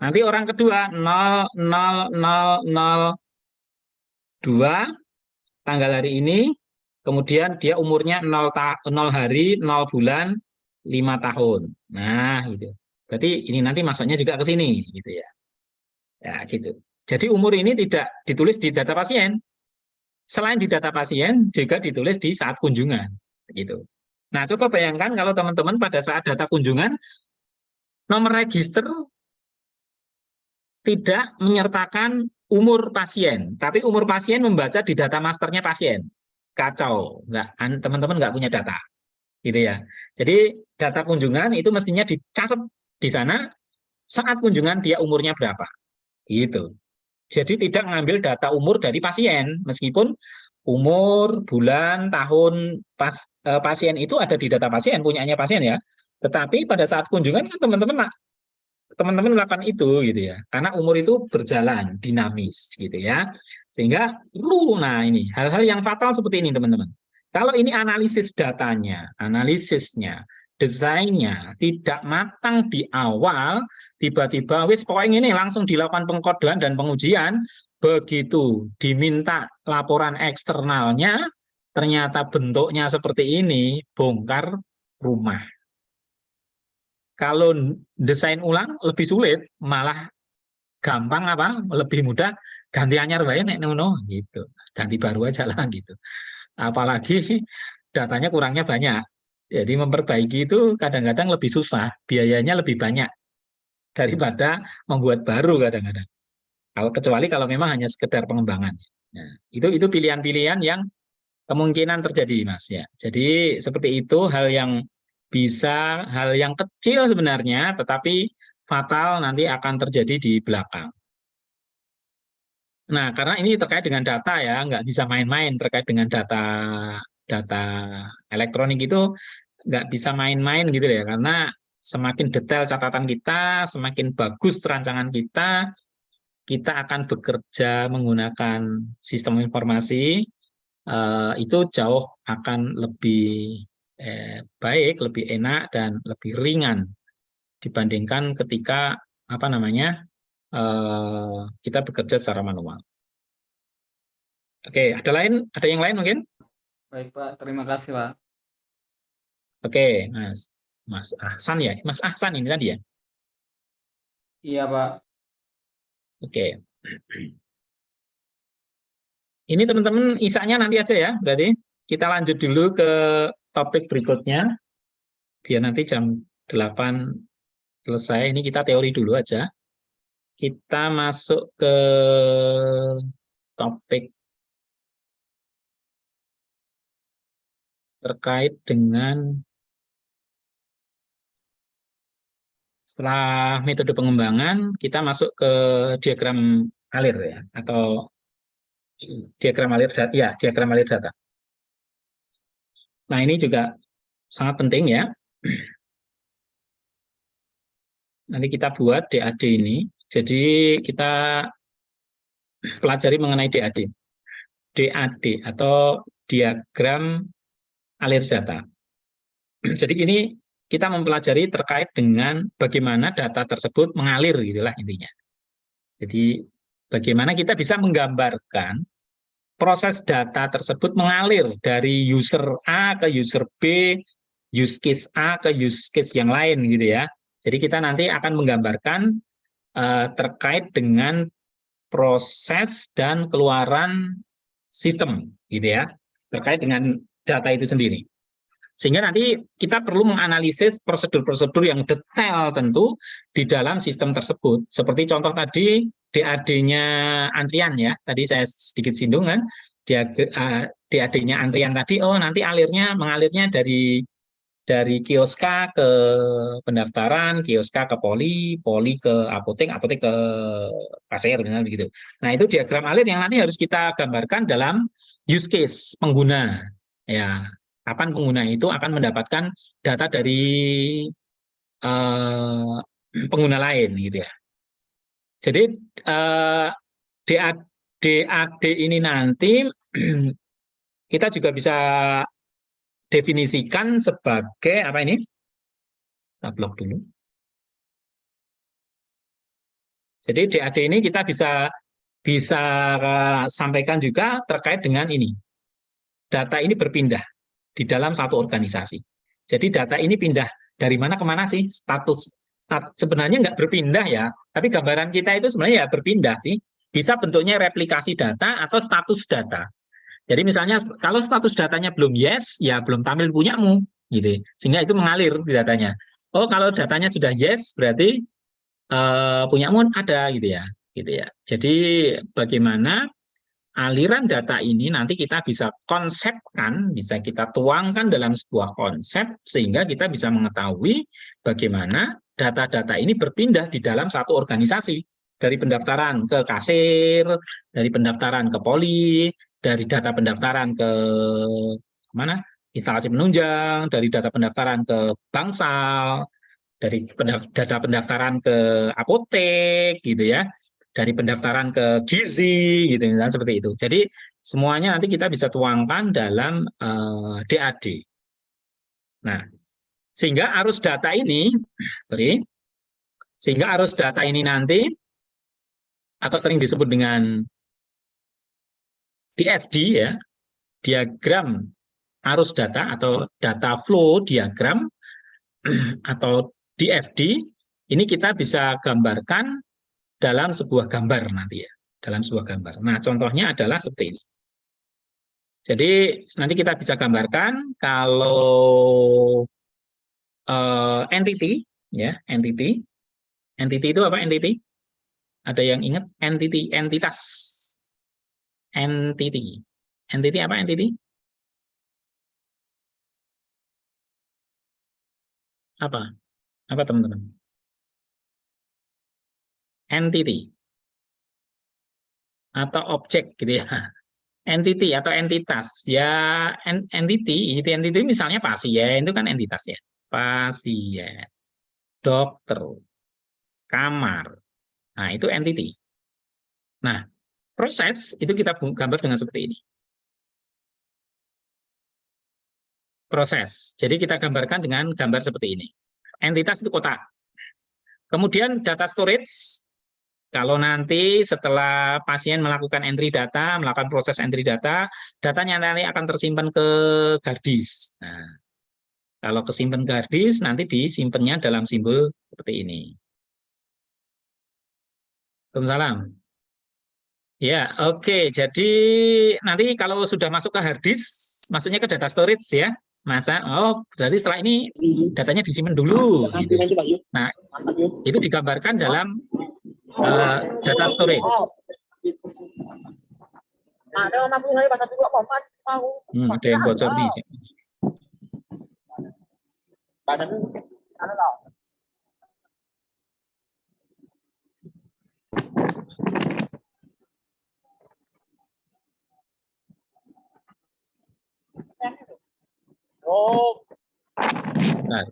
A: Nanti orang kedua 00002 tanggal hari ini, kemudian dia umurnya 0 hari, 0 bulan, 5 tahun. Nah, gitu. Berarti ini nanti masuknya juga ke sini, gitu ya. Ya, gitu. Jadi umur ini tidak ditulis di data pasien. Selain di data pasien, juga ditulis di saat kunjungan, gitu. Nah, coba bayangkan kalau teman-teman pada saat data kunjungan, nomor register tidak menyertakan umur pasien, tapi umur pasien membaca di data masternya pasien. Kacau, teman-teman nggak punya data, gitu ya. Jadi data kunjungan itu mestinya dicatat di sana saat kunjungan dia umurnya berapa, gitu. Jadi tidak mengambil data umur dari pasien, meskipun umur, bulan, tahun pasien itu ada di data pasien, punyanya pasien ya. Tetapi pada saat kunjungan kan teman-teman melakukan itu gitu ya, karena umur itu berjalan dinamis gitu ya, sehingga nah ini hal-hal yang fatal seperti ini teman-teman. Kalau ini analisis datanya, analisisnya, desainnya tidak matang di awal, tiba-tiba wis pokoknya ini langsung dilakukan pengkodean dan pengujian, begitu diminta laporan eksternalnya ternyata bentuknya seperti ini, bongkar rumah. Kalau desain ulang lebih sulit, malah gampang apa? Lebih mudah ganti anyar wae nek ngono gitu. Ganti baru aja lah gitu. Apalagi datanya kurangnya banyak. Jadi memperbaiki itu kadang-kadang lebih susah, biayanya lebih banyak daripada membuat baru kadang-kadang. Kecuali kalau memang hanya sekedar pengembangan. Nah, itu pilihan-pilihan yang kemungkinan terjadi, Mas ya. Jadi seperti itu hal yang kecil sebenarnya, tetapi fatal nanti akan terjadi di belakang. Nah, karena ini terkait dengan data ya, nggak bisa main-main terkait dengan data elektronik itu nggak bisa main-main gitu ya, karena semakin detail catatan kita, semakin bagus rancangan kita akan bekerja menggunakan sistem informasi, itu jauh akan lebih baik, lebih enak, dan lebih ringan dibandingkan ketika kita bekerja secara manual. Oke, ada yang lain mungkin?
B: Baik, Pak. Terima kasih, Pak.
A: Oke, Mas Ahsan ya, Mas Ahsan ini tadi ya.
B: Iya, Pak.
A: Oke. Ini teman-teman isanya nanti aja ya, berarti kita lanjut dulu ke topik berikutnya, biar nanti jam 8 selesai. Ini kita teori dulu aja. Kita masuk ke topik terkait dengan setelah metode pengembangan, kita masuk ke diagram alir ya, atau diagram alir data. Ya, diagram alir data. Nah, ini juga sangat penting ya. Nanti kita buat DAD ini. Jadi kita pelajari mengenai DAD. DAD atau diagram alir data. Jadi ini kita mempelajari terkait dengan bagaimana data tersebut mengalir, gitulah intinya. Jadi bagaimana kita bisa menggambarkan proses data tersebut mengalir dari user A ke user B, use case A ke use case yang lain gitu ya. Jadi kita nanti akan menggambarkan terkait dengan proses dan keluaran sistem gitu ya, terkait dengan data itu sendiri. Sehingga nanti kita perlu menganalisis prosedur-prosedur yang detail tentu di dalam sistem tersebut. Seperti contoh tadi DAD-nya antrian ya, tadi saya sedikit singgung kan, DAD-nya antrian tadi, oh nanti mengalirnya dari kioska ke pendaftaran, kioska ke poli, poli ke apotek, apotek ke kasir, misalnya begitu. Nah itu diagram alir yang nanti harus kita gambarkan dalam use case pengguna. Ya, kapan pengguna itu akan mendapatkan data dari pengguna lain gitu ya. Jadi DAD ini nanti kita juga bisa definisikan sebagai apa ini? Kita blok dulu. Jadi DAD ini kita bisa sampaikan juga terkait dengan ini. Data ini berpindah di dalam satu organisasi. Jadi data ini pindah dari mana ke mana sih? Sebenarnya nggak berpindah ya, tapi gambaran kita itu sebenarnya ya berpindah sih. Bisa bentuknya replikasi data atau status data. Jadi misalnya kalau status datanya belum yes, ya belum tampil punyamu, gitu. Sehingga itu mengalir di datanya. Oh, kalau datanya sudah yes, berarti punyamu ada, gitu ya. Jadi bagaimana aliran data ini nanti kita bisa konsepkan, bisa kita tuangkan dalam sebuah konsep, sehingga kita bisa mengetahui bagaimana data-data ini berpindah di dalam satu organisasi. Dari pendaftaran ke kasir, dari pendaftaran ke poli, dari data pendaftaran ke mana? Instalasi penunjang, dari data pendaftaran ke bangsal, dari data pendaftaran ke apotek, gitu ya, dari pendaftaran ke gizi, gitu misalnya seperti itu. Jadi semuanya nanti kita bisa tuangkan dalam DAD. Nah, sehingga arus data ini, sehingga arus data ini nanti atau sering disebut dengan DFD ya, diagram arus data atau data flow diagram atau DFD, ini kita bisa gambarkan dalam sebuah gambar nanti ya, dalam sebuah gambar. Nah, contohnya adalah seperti ini. Jadi nanti kita bisa gambarkan kalau entity ya, entity itu apa entity? Ada yang ingat entity, entitas, entity apa entity? Apa teman-teman? Entity atau objek gitu ya. Entity atau entitas ya, entity misalnya pasien itu kan entitas ya, pasien, dokter, kamar, nah itu entity. Nah proses itu kita gambar dengan seperti ini, proses. Jadi kita gambarkan dengan gambar seperti ini. Entitas itu kotak. Kemudian data storage, kalau nanti setelah pasien melakukan entry data, melakukan proses entry data, datanya nanti akan tersimpan ke Gardis. Nah, kalau kesimpan Gardis, nanti disimpannya dalam simbol seperti ini. Waalaikumsalam. Ya, oke. Jadi nanti kalau sudah masuk ke harddisk, maksudnya ke data storage ya, berarti setelah ini datanya disimpan dulu. Gitu. Nah, itu digambarkan dalam data storage. Ada yang bocor nih. Oh. Nah.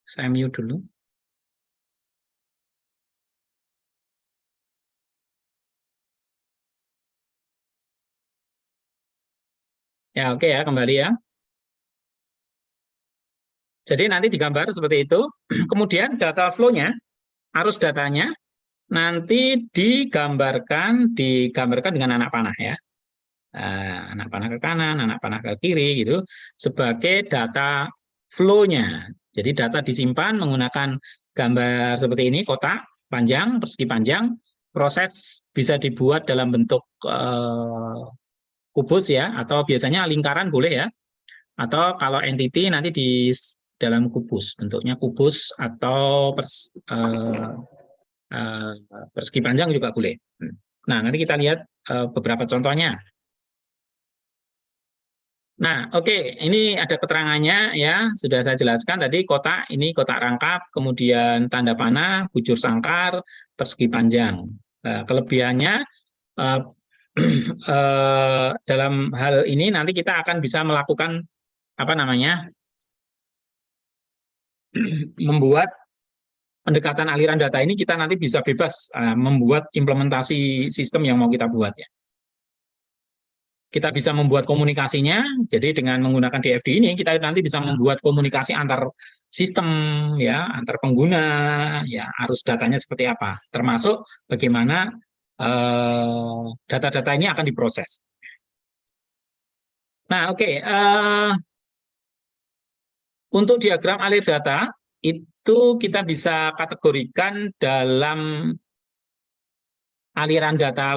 A: Saya mute dulu. Ya, oke ya, kembali ya. Jadi nanti digambar seperti itu. Kemudian data flow-nya, arus datanya nanti digambarkan dengan anak panah ya. Anak panah ke kanan, anak panah ke kiri gitu sebagai data flow-nya. Jadi data disimpan menggunakan gambar seperti ini, kotak panjang, persegi panjang, proses bisa dibuat dalam bentuk kubus ya, atau biasanya lingkaran boleh ya, atau kalau entity nanti di dalam kubus, bentuknya kubus atau persegi panjang juga boleh. Nah, nanti kita lihat beberapa contohnya. Nah, oke, ini ada keterangannya ya, sudah saya jelaskan tadi kotak, ini kotak rangkap, kemudian tanda panah, bujur sangkar, persegi panjang. Kelebihannya dalam hal ini nanti kita akan bisa melakukan apa namanya, membuat pendekatan aliran data ini kita nanti bisa bebas membuat implementasi sistem yang mau kita buat ya. Kita bisa membuat komunikasinya, jadi dengan menggunakan DFD ini kita nanti bisa membuat komunikasi antar sistem ya, antar pengguna ya, arus datanya seperti apa, termasuk bagaimana data-data ini akan diproses. Nah, oke, untuk diagram alir data itu kita bisa kategorikan dalam aliran data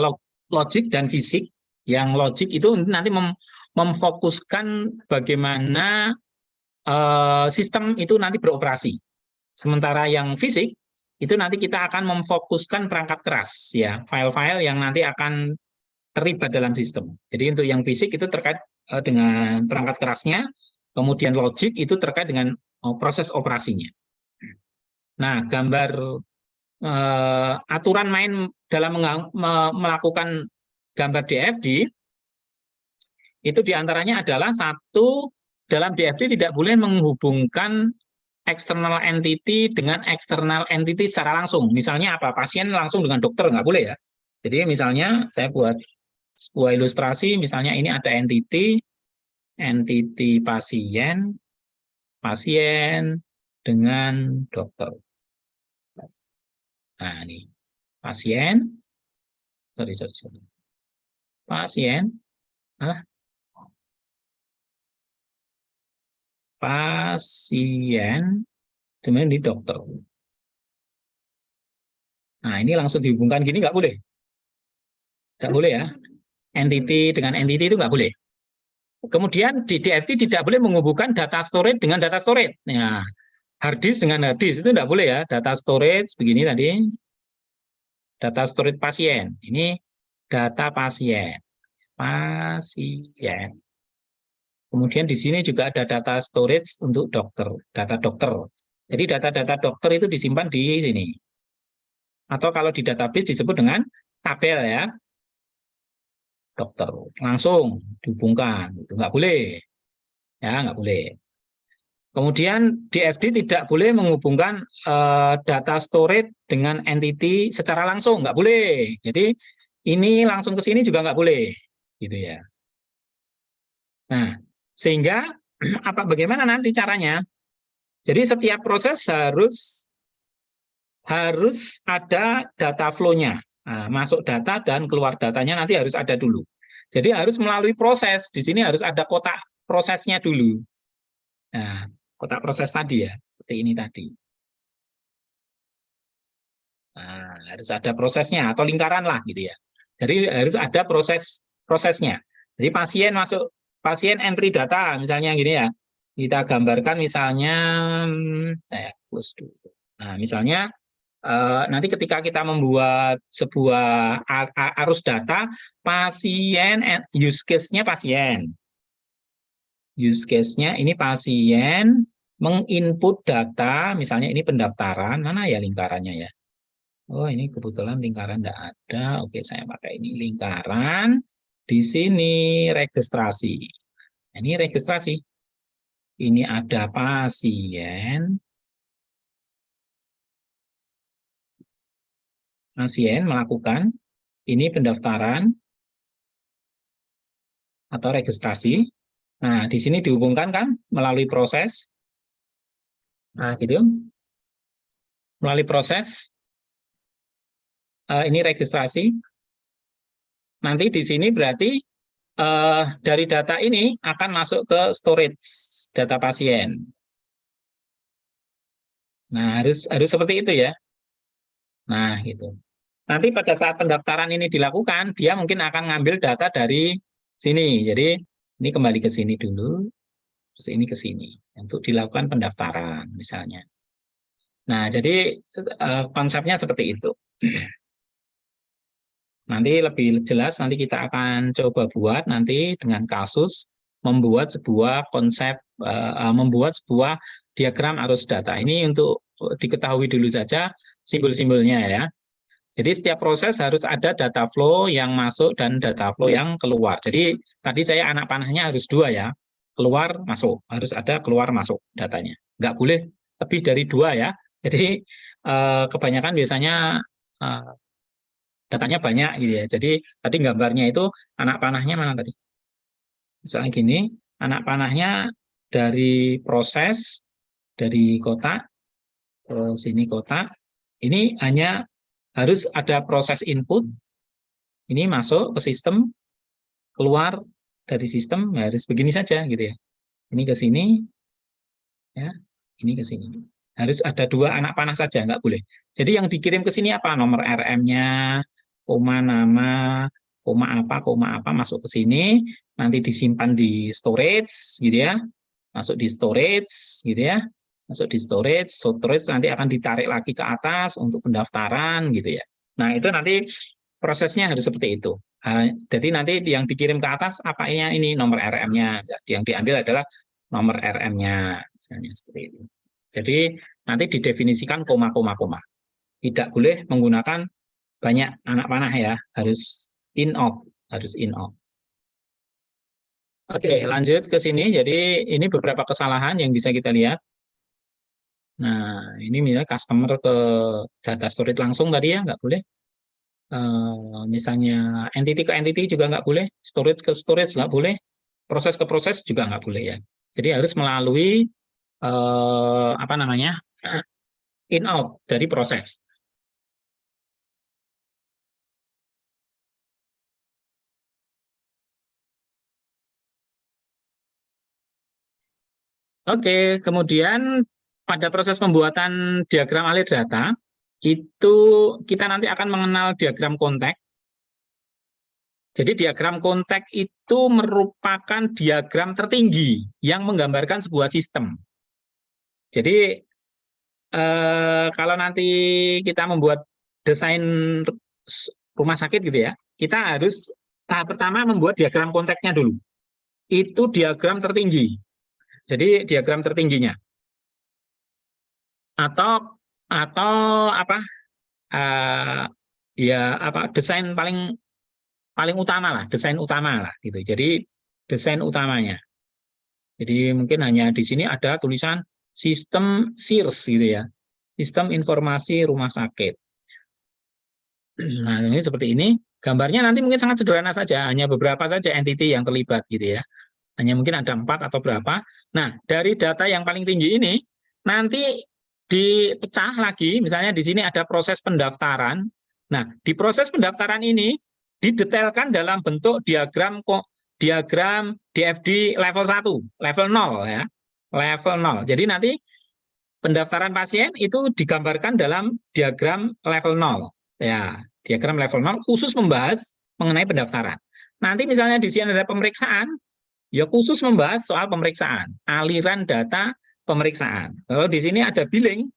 A: logik dan fisik. Yang logik itu nanti memfokuskan bagaimana sistem itu nanti beroperasi. Sementara yang fisik itu nanti kita akan memfokuskan perangkat keras ya, file-file yang nanti akan terlibat dalam sistem. Jadi untuk yang fisik itu terkait dengan perangkat kerasnya, kemudian logik itu terkait dengan proses operasinya. Nah, gambar aturan main dalam melakukan gambar DFD itu diantaranya adalah satu, dalam DFD tidak boleh menghubungkan external entity dengan external entity secara langsung. Misalnya apa? Pasien langsung dengan dokter, nggak boleh ya. Jadi misalnya saya buat sebuah ilustrasi, misalnya ini ada entity pasien, dengan dokter. Nah ini pasien, pasien, pasien, kemudian di dokter. Nah, ini langsung dihubungkan gini nggak boleh. Nggak boleh ya. Entity dengan entity itu nggak boleh. Kemudian di DFT tidak boleh menghubungkan data storage dengan data storage. Nah, hard disk dengan hard disk itu nggak boleh ya. Data storage begini tadi. Data storage pasien. Ini data pasien. Pasien. Kemudian di sini juga ada data storage untuk dokter, data dokter. Jadi data-data dokter itu disimpan di sini. Atau kalau di database disebut dengan tabel ya. Dokter. Langsung dihubungkan. Itu nggak boleh. Ya, nggak boleh. Kemudian DFD tidak boleh menghubungkan data storage dengan entity secara langsung. Nggak boleh. Jadi ini langsung ke sini juga nggak boleh. Gitu ya. Nah, sehingga bagaimana nanti caranya? Jadi setiap proses harus ada data flow-nya. Nah, masuk data dan keluar datanya nanti harus ada dulu. Jadi harus melalui proses. Di sini harus ada kotak prosesnya dulu. Nah, kotak proses tadi ya, seperti ini tadi. Nah, harus ada prosesnya atau lingkaran lah gitu ya. Jadi harus ada prosesnya. Jadi pasien entry data misalnya gini ya. Kita gambarkan misalnya saya hapus dulu. Nah, misalnya nanti ketika kita membuat sebuah arus data, use case-nya pasien. Use case-nya ini pasien menginput data, misalnya ini pendaftaran, mana ya lingkarannya ya? Oh, ini kebetulan lingkaran tidak ada. Oke, saya pakai ini lingkaran. Di sini registrasi. Ini registrasi. Ini ada pasien. Pasien melakukan ini pendaftaran atau registrasi. Nah, di sini dihubungkan kan melalui proses. Nah, gitu. Melalui proses ini registrasi. Nanti di sini berarti dari data ini akan masuk ke storage data pasien. Nah, harus seperti itu ya. Nah, gitu. Nanti pada saat pendaftaran ini dilakukan, dia mungkin akan ngambil data dari sini. Jadi, ini kembali ke sini dulu, terus ini ke sini untuk dilakukan pendaftaran misalnya. Nah, jadi konsepnya seperti itu. Nanti lebih jelas, nanti kita akan coba buat nanti dengan kasus membuat sebuah konsep, membuat sebuah diagram arus data. Ini untuk diketahui dulu saja simbol-simbolnya ya. Jadi setiap proses harus ada data flow yang masuk dan data flow yang keluar. Jadi tadi saya anak panahnya harus 2 ya, keluar masuk, harus ada keluar masuk datanya. Nggak boleh lebih dari 2 ya. Jadi kebanyakan biasanya datanya banyak gitu ya. Jadi tadi gambarnya itu anak panahnya mana tadi? Misalnya gini, anak panahnya dari proses, dari kotak, ke sini kotak, ini hanya harus ada proses input, ini masuk ke sistem, keluar dari sistem, ya harus begini saja gitu ya. Ini ke sini, ya, ini ke sini. Harus ada 2 anak panah saja, nggak boleh. Jadi yang dikirim ke sini apa? Nomor RM-nya, koma nama, koma apa, masuk ke sini, nanti disimpan di storage, gitu ya. Masuk di storage, gitu ya. Masuk di storage nanti akan ditarik lagi ke atas untuk pendaftaran, gitu ya. Nah, itu nanti prosesnya harus seperti itu. Jadi nanti yang dikirim ke atas apanya ini nomor RM-nya, yang diambil adalah nomor RM-nya, misalnya seperti itu. Jadi nanti didefinisikan koma. Tidak boleh menggunakan banyak anak panah ya, harus in-out, Oke, lanjut ke sini. Jadi ini beberapa kesalahan yang bisa kita lihat. Nah, ini misalnya customer ke data storage langsung tadi ya, nggak boleh. Misalnya entity ke entity juga nggak boleh, storage ke storage nggak boleh, proses ke proses juga nggak boleh ya. Jadi harus melalui apa namanya in out dari proses. Oke, kemudian pada proses pembuatan diagram alir data itu kita nanti akan mengenal diagram konteks. Jadi diagram konteks itu merupakan diagram tertinggi yang menggambarkan sebuah sistem. Jadi kalau nanti kita membuat desain rumah sakit gitu ya, kita harus tahap pertama membuat diagram konteksnya dulu. Itu diagram tertinggi. Jadi diagram tertingginya. Atau apa? Ya apa? Desain paling utama lah, desain utama lah gitu. Jadi desain utamanya. Jadi mungkin hanya di sini ada tulisan sistem SIRS gitu ya. Sistem Informasi Rumah Sakit. Nah, ini seperti ini. Gambarnya nanti mungkin sangat sederhana saja, hanya beberapa saja entity yang terlibat gitu ya. Hanya mungkin ada 4 atau berapa. Nah, dari data yang paling tinggi ini nanti dipecah lagi, misalnya di sini ada proses pendaftaran. Nah, di proses pendaftaran ini didetailkan dalam bentuk diagram DFD level 1, level 0 ya. Level 0. Jadi nanti pendaftaran pasien itu digambarkan dalam diagram level 0. Ya, diagram level 0 khusus membahas mengenai pendaftaran. Nanti misalnya di sini ada pemeriksaan, ya khusus membahas soal pemeriksaan, aliran data pemeriksaan. Kalau di sini ada billing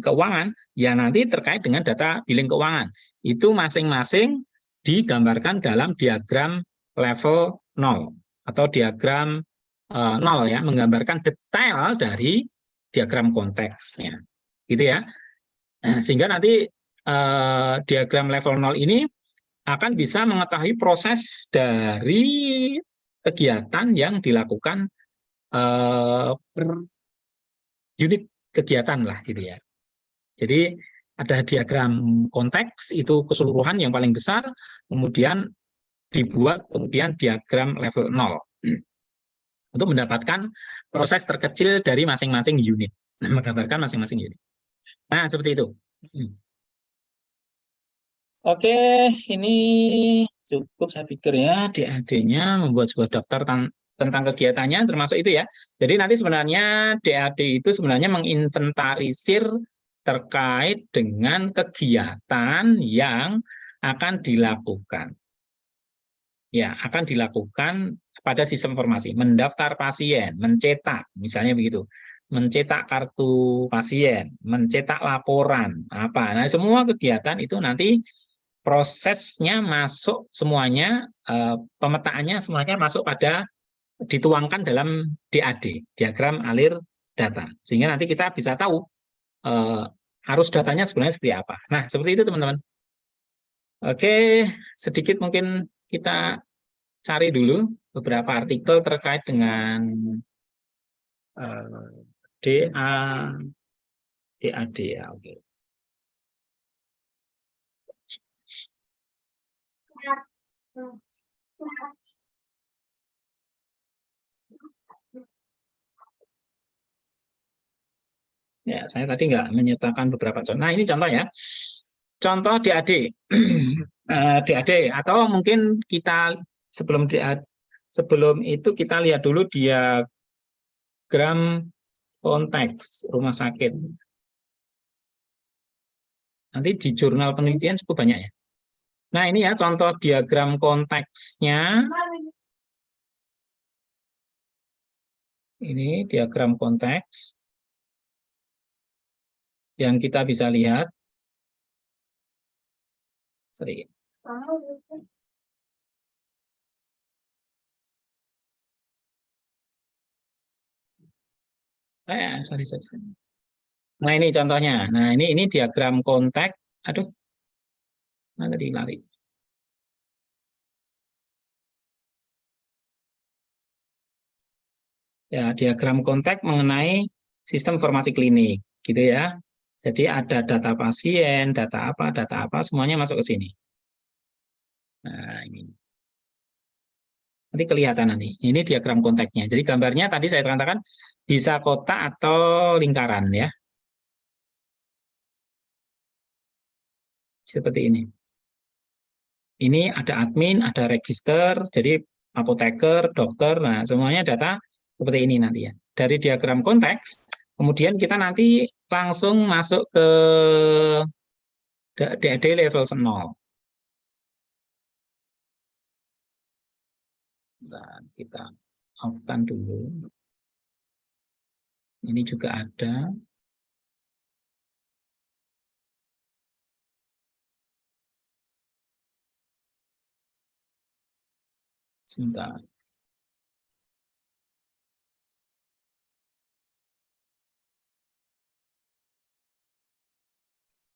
A: keuangan, ya nanti terkait dengan data billing keuangan. Itu masing-masing digambarkan dalam diagram level 0 atau diagram 0 ya, menggambarkan detail dari diagram konteksnya. Gitu ya. Sehingga nanti diagram level 0 ini akan bisa mengetahui proses dari kegiatan yang dilakukan per unit kegiatan lah gitu ya. Jadi ada diagram konteks itu keseluruhan yang paling besar, kemudian dibuat kemudian diagram level 0. untuk mendapatkan proses terkecil dari masing-masing unit, menggambarkan masing-masing unit. Nah, seperti itu. Oke, ini cukup saya pikir ya. DAD-nya membuat sebuah daftar tentang kegiatannya, termasuk itu ya. Jadi nanti sebenarnya DAD itu sebenarnya menginventarisir terkait dengan kegiatan yang akan dilakukan. Ya, akan dilakukan pada sistem informasi, mendaftar pasien, mencetak, misalnya begitu, mencetak kartu pasien, mencetak laporan, apa. Nah, semua kegiatan itu nanti prosesnya masuk semuanya, pemetaannya semuanya masuk pada dituangkan dalam DAD, diagram alir data, sehingga nanti kita bisa tahu arus datanya sebenarnya seperti apa. Nah, seperti itu teman-teman. Oke, sedikit mungkin kita cari dulu beberapa artikel terkait dengan DAD ya, oke. Ya, saya tadi nggak menyertakan beberapa contoh. Nah, ini contoh ya. Contoh DAD. DAD atau mungkin kita sebelum DAD, sebelum itu kita lihat dulu diagram konteks rumah sakit. Nanti di jurnal penelitian cukup banyak ya. Nah, ini ya contoh diagram konteksnya. Ini diagram konteks yang kita bisa lihat. Sorry. Sorry. Nah, ini contohnya. Nah, ini diagram konteks. Aduh. Nah, tadi lari. Ya, diagram konteks mengenai sistem informasi klinik, gitu ya. Jadi ada data pasien, data apa, semuanya masuk ke sini. Nah, ini. Nanti kelihatan nanti. Ini diagram konteksnya. Jadi gambarnya tadi saya katakan bisa kotak atau lingkaran ya. Seperti ini. Ini ada admin, ada register, jadi apoteker, dokter, nah semuanya data seperti ini nanti ya. Dari diagram konteks, kemudian kita nanti langsung masuk ke DAD level 0. Nah, kita off-kan dulu. Ini juga ada. Sebentar.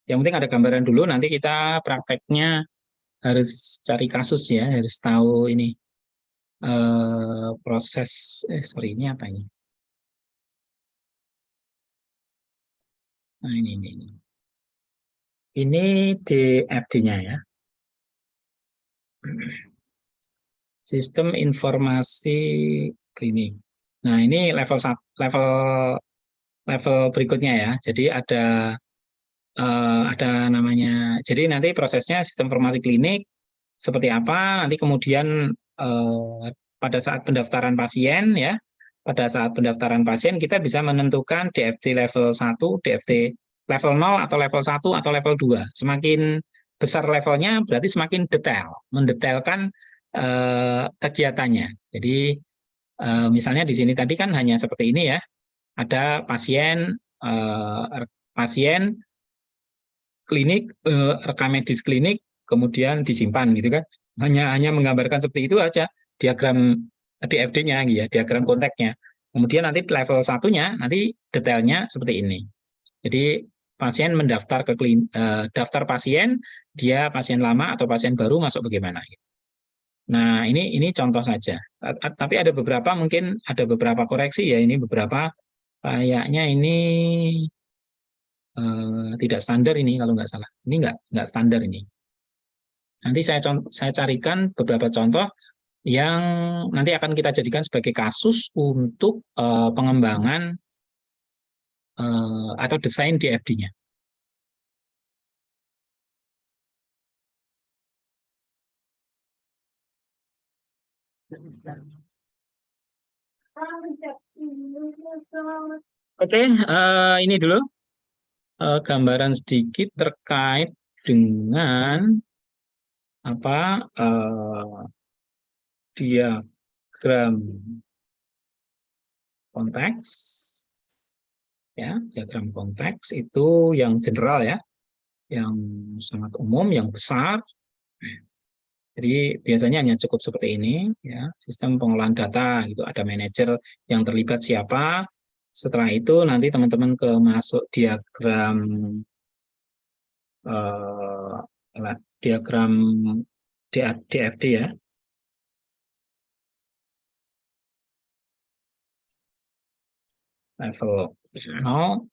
A: Yang penting ada gambaran dulu, nanti kita prakteknya harus cari kasus ya, harus tahu ini proses, sorry ini apa ini? Nah ini. Ini DFD-nya ya. Sistem informasi klinik. Nah, ini level berikutnya ya. Jadi ada namanya. Jadi nanti prosesnya sistem informasi klinik seperti apa, nanti kemudian pada saat pendaftaran pasien ya. Pada saat pendaftaran pasien kita bisa menentukan DFD level 1, DFD level 0 atau level 1 atau level 2. Semakin besar levelnya berarti semakin detail, mendetailkan kegiatannya. Jadi misalnya di sini tadi kan hanya seperti ini ya, ada pasien klinik, rekam medis klinik, kemudian disimpan gitu kan. Hanya menggambarkan seperti itu aja diagram DFD-nya ya, diagram konteksnya. Kemudian nanti level satunya nanti detailnya seperti ini. Jadi pasien mendaftar ke daftar pasien, dia pasien lama atau pasien baru masuk bagaimana. Nah, ini contoh saja. Tapi ada beberapa, mungkin ada beberapa koreksi ya, ini beberapa kayaknya ini tidak standar ini kalau nggak salah. Ini nggak standar ini. Nanti saya carikan beberapa contoh yang nanti akan kita jadikan sebagai kasus untuk pengembangan atau desain DFD-nya. Oke, ini dulu gambaran sedikit terkait dengan apa diagram konteks, ya, diagram konteks itu yang general ya, yang sangat umum, yang besar. Jadi biasanya hanya cukup seperti ini, ya, sistem pengolahan data gitu, ada manajer yang terlibat siapa. Setelah itu nanti teman-teman ke masuk diagram diagram DFD ya. Level 0.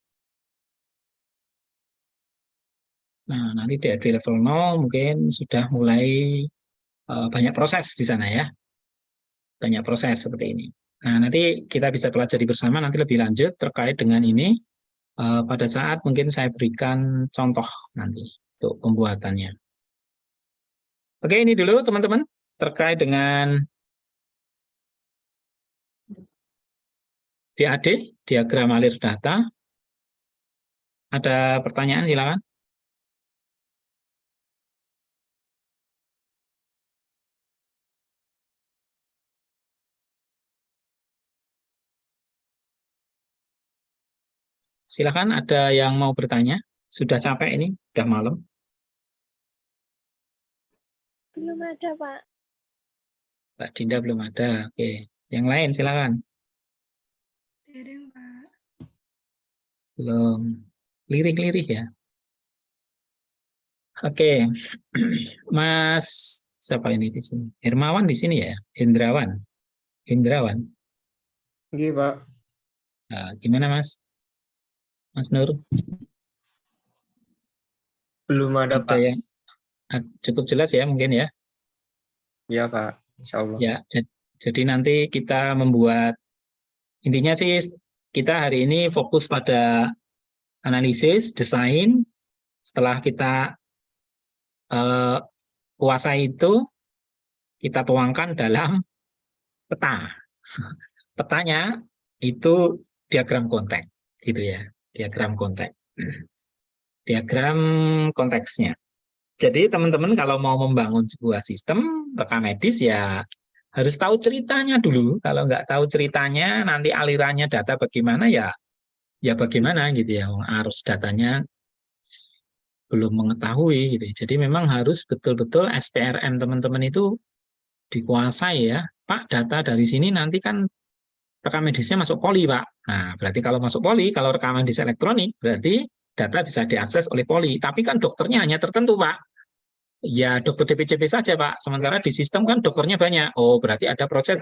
A: Nah, nanti DFD level 0 mungkin sudah mulai banyak proses di sana ya. Banyak proses seperti ini. Nah, nanti kita bisa pelajari bersama nanti lebih lanjut terkait dengan ini pada saat mungkin saya berikan contoh nanti untuk pembuatannya. Oke, ini dulu teman-teman terkait dengan DAD, diagram alir data. Ada pertanyaan silakan. Silakan, ada yang mau bertanya? Sudah capek ini, sudah malam.
D: Belum ada, Pak.
A: Mbak Dinda belum ada. Oke, yang lain silakan.
D: Belum, Pak.
A: Belum. Lirik-lirik ya. Oke, Mas siapa ini di sini? Hermawan di sini ya, Hendrawan. Hendrawan.
E: Iya, Pak.
A: Nah, gimana Mas? Mas Nur?
E: Belum ada,
A: Ada
E: Pak.
A: yang cukup jelas ya mungkin ya?
E: Iya, Pak. Insya Allah.
A: Ya, jadi nanti kita membuat, intinya sih kita hari ini fokus pada analisis, desain. Setelah kita kuasai itu, kita tuangkan dalam peta. Petanya itu diagram konteks, gitu ya, diagram konteks. Diagram konteksnya. Jadi teman-teman kalau mau membangun sebuah sistem rekam medis ya harus tahu ceritanya dulu. Kalau nggak tahu ceritanya, nanti alirannya data bagaimana ya bagaimana gitu ya. Arus datanya belum mengetahui gitu. Jadi memang harus betul-betul SPRM teman-teman itu dikuasai ya. Pak, data dari sini nanti kan rekam medisnya masuk poli, Pak. Nah, berarti kalau masuk poli, kalau rekam medis elektronik, berarti data bisa diakses oleh poli. Tapi kan dokternya hanya tertentu, Pak. Ya, dokter DPCP saja, Pak. Sementara di sistem kan dokternya banyak. Oh, berarti ada proses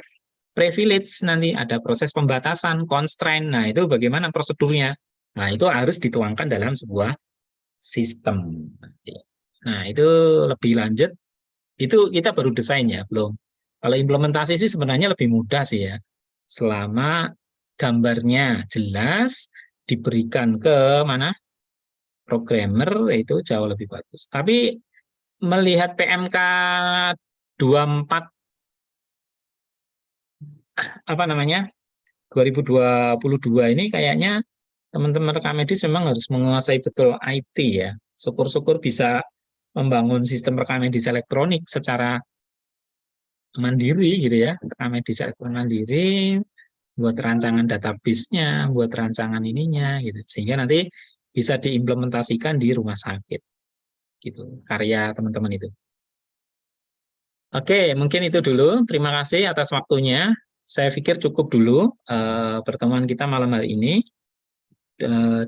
A: privilege nanti, ada proses pembatasan, constraint. Nah, itu bagaimana prosedurnya? Nah, itu harus dituangkan dalam sebuah sistem. Nah, itu lebih lanjut. Itu kita baru desain ya, belum. Kalau implementasi sih sebenarnya lebih mudah sih ya. Selama gambarnya jelas, diberikan ke mana? Programmer, itu jauh lebih bagus. Tapi melihat PMK 24 apa namanya? 2022 ini kayaknya teman-teman rekam medis memang harus menguasai betul IT ya. Syukur-syukur bisa membangun sistem rekam medis elektronik secara mandiri gitu ya. Rekam medis elektronik mandiri, buat rancangan database-nya, buat rancangan ininya gitu. Sehingga nanti bisa diimplementasikan di rumah sakit. Gitu, karya teman-teman itu. Oke, mungkin itu dulu. Terima kasih atas waktunya. Saya pikir cukup dulu pertemuan kita malam hari ini.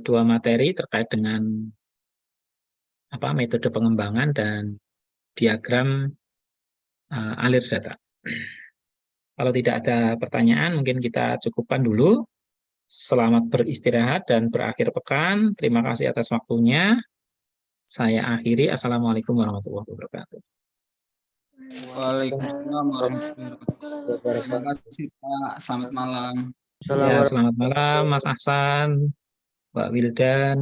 A: Dua materi terkait dengan metode pengembangan dan diagram alir data. Kalau tidak ada pertanyaan, mungkin kita cukupkan dulu. Selamat beristirahat dan berakhir pekan. Terima kasih atas waktunya. Saya akhiri. Assalamualaikum warahmatullahi wabarakatuh.
B: Waalaikumsalam warahmatullahi wabarakatuh. Terima kasih Pak. Selamat malam.
A: Ya, selamat malam Mas Ahsan, Mbak Wildan, dan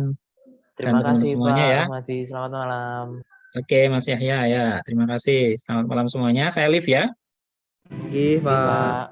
C: Terima
A: teman-teman
C: kasih
A: semuanya
C: Pak
A: ya.
C: Ahmadi. Selamat malam.
A: Oke, Mas Yahya ya. Terima kasih. Selamat malam semuanya. Saya Liv ya.
E: Nggih,
C: Oke,
E: Pak.
C: Pak.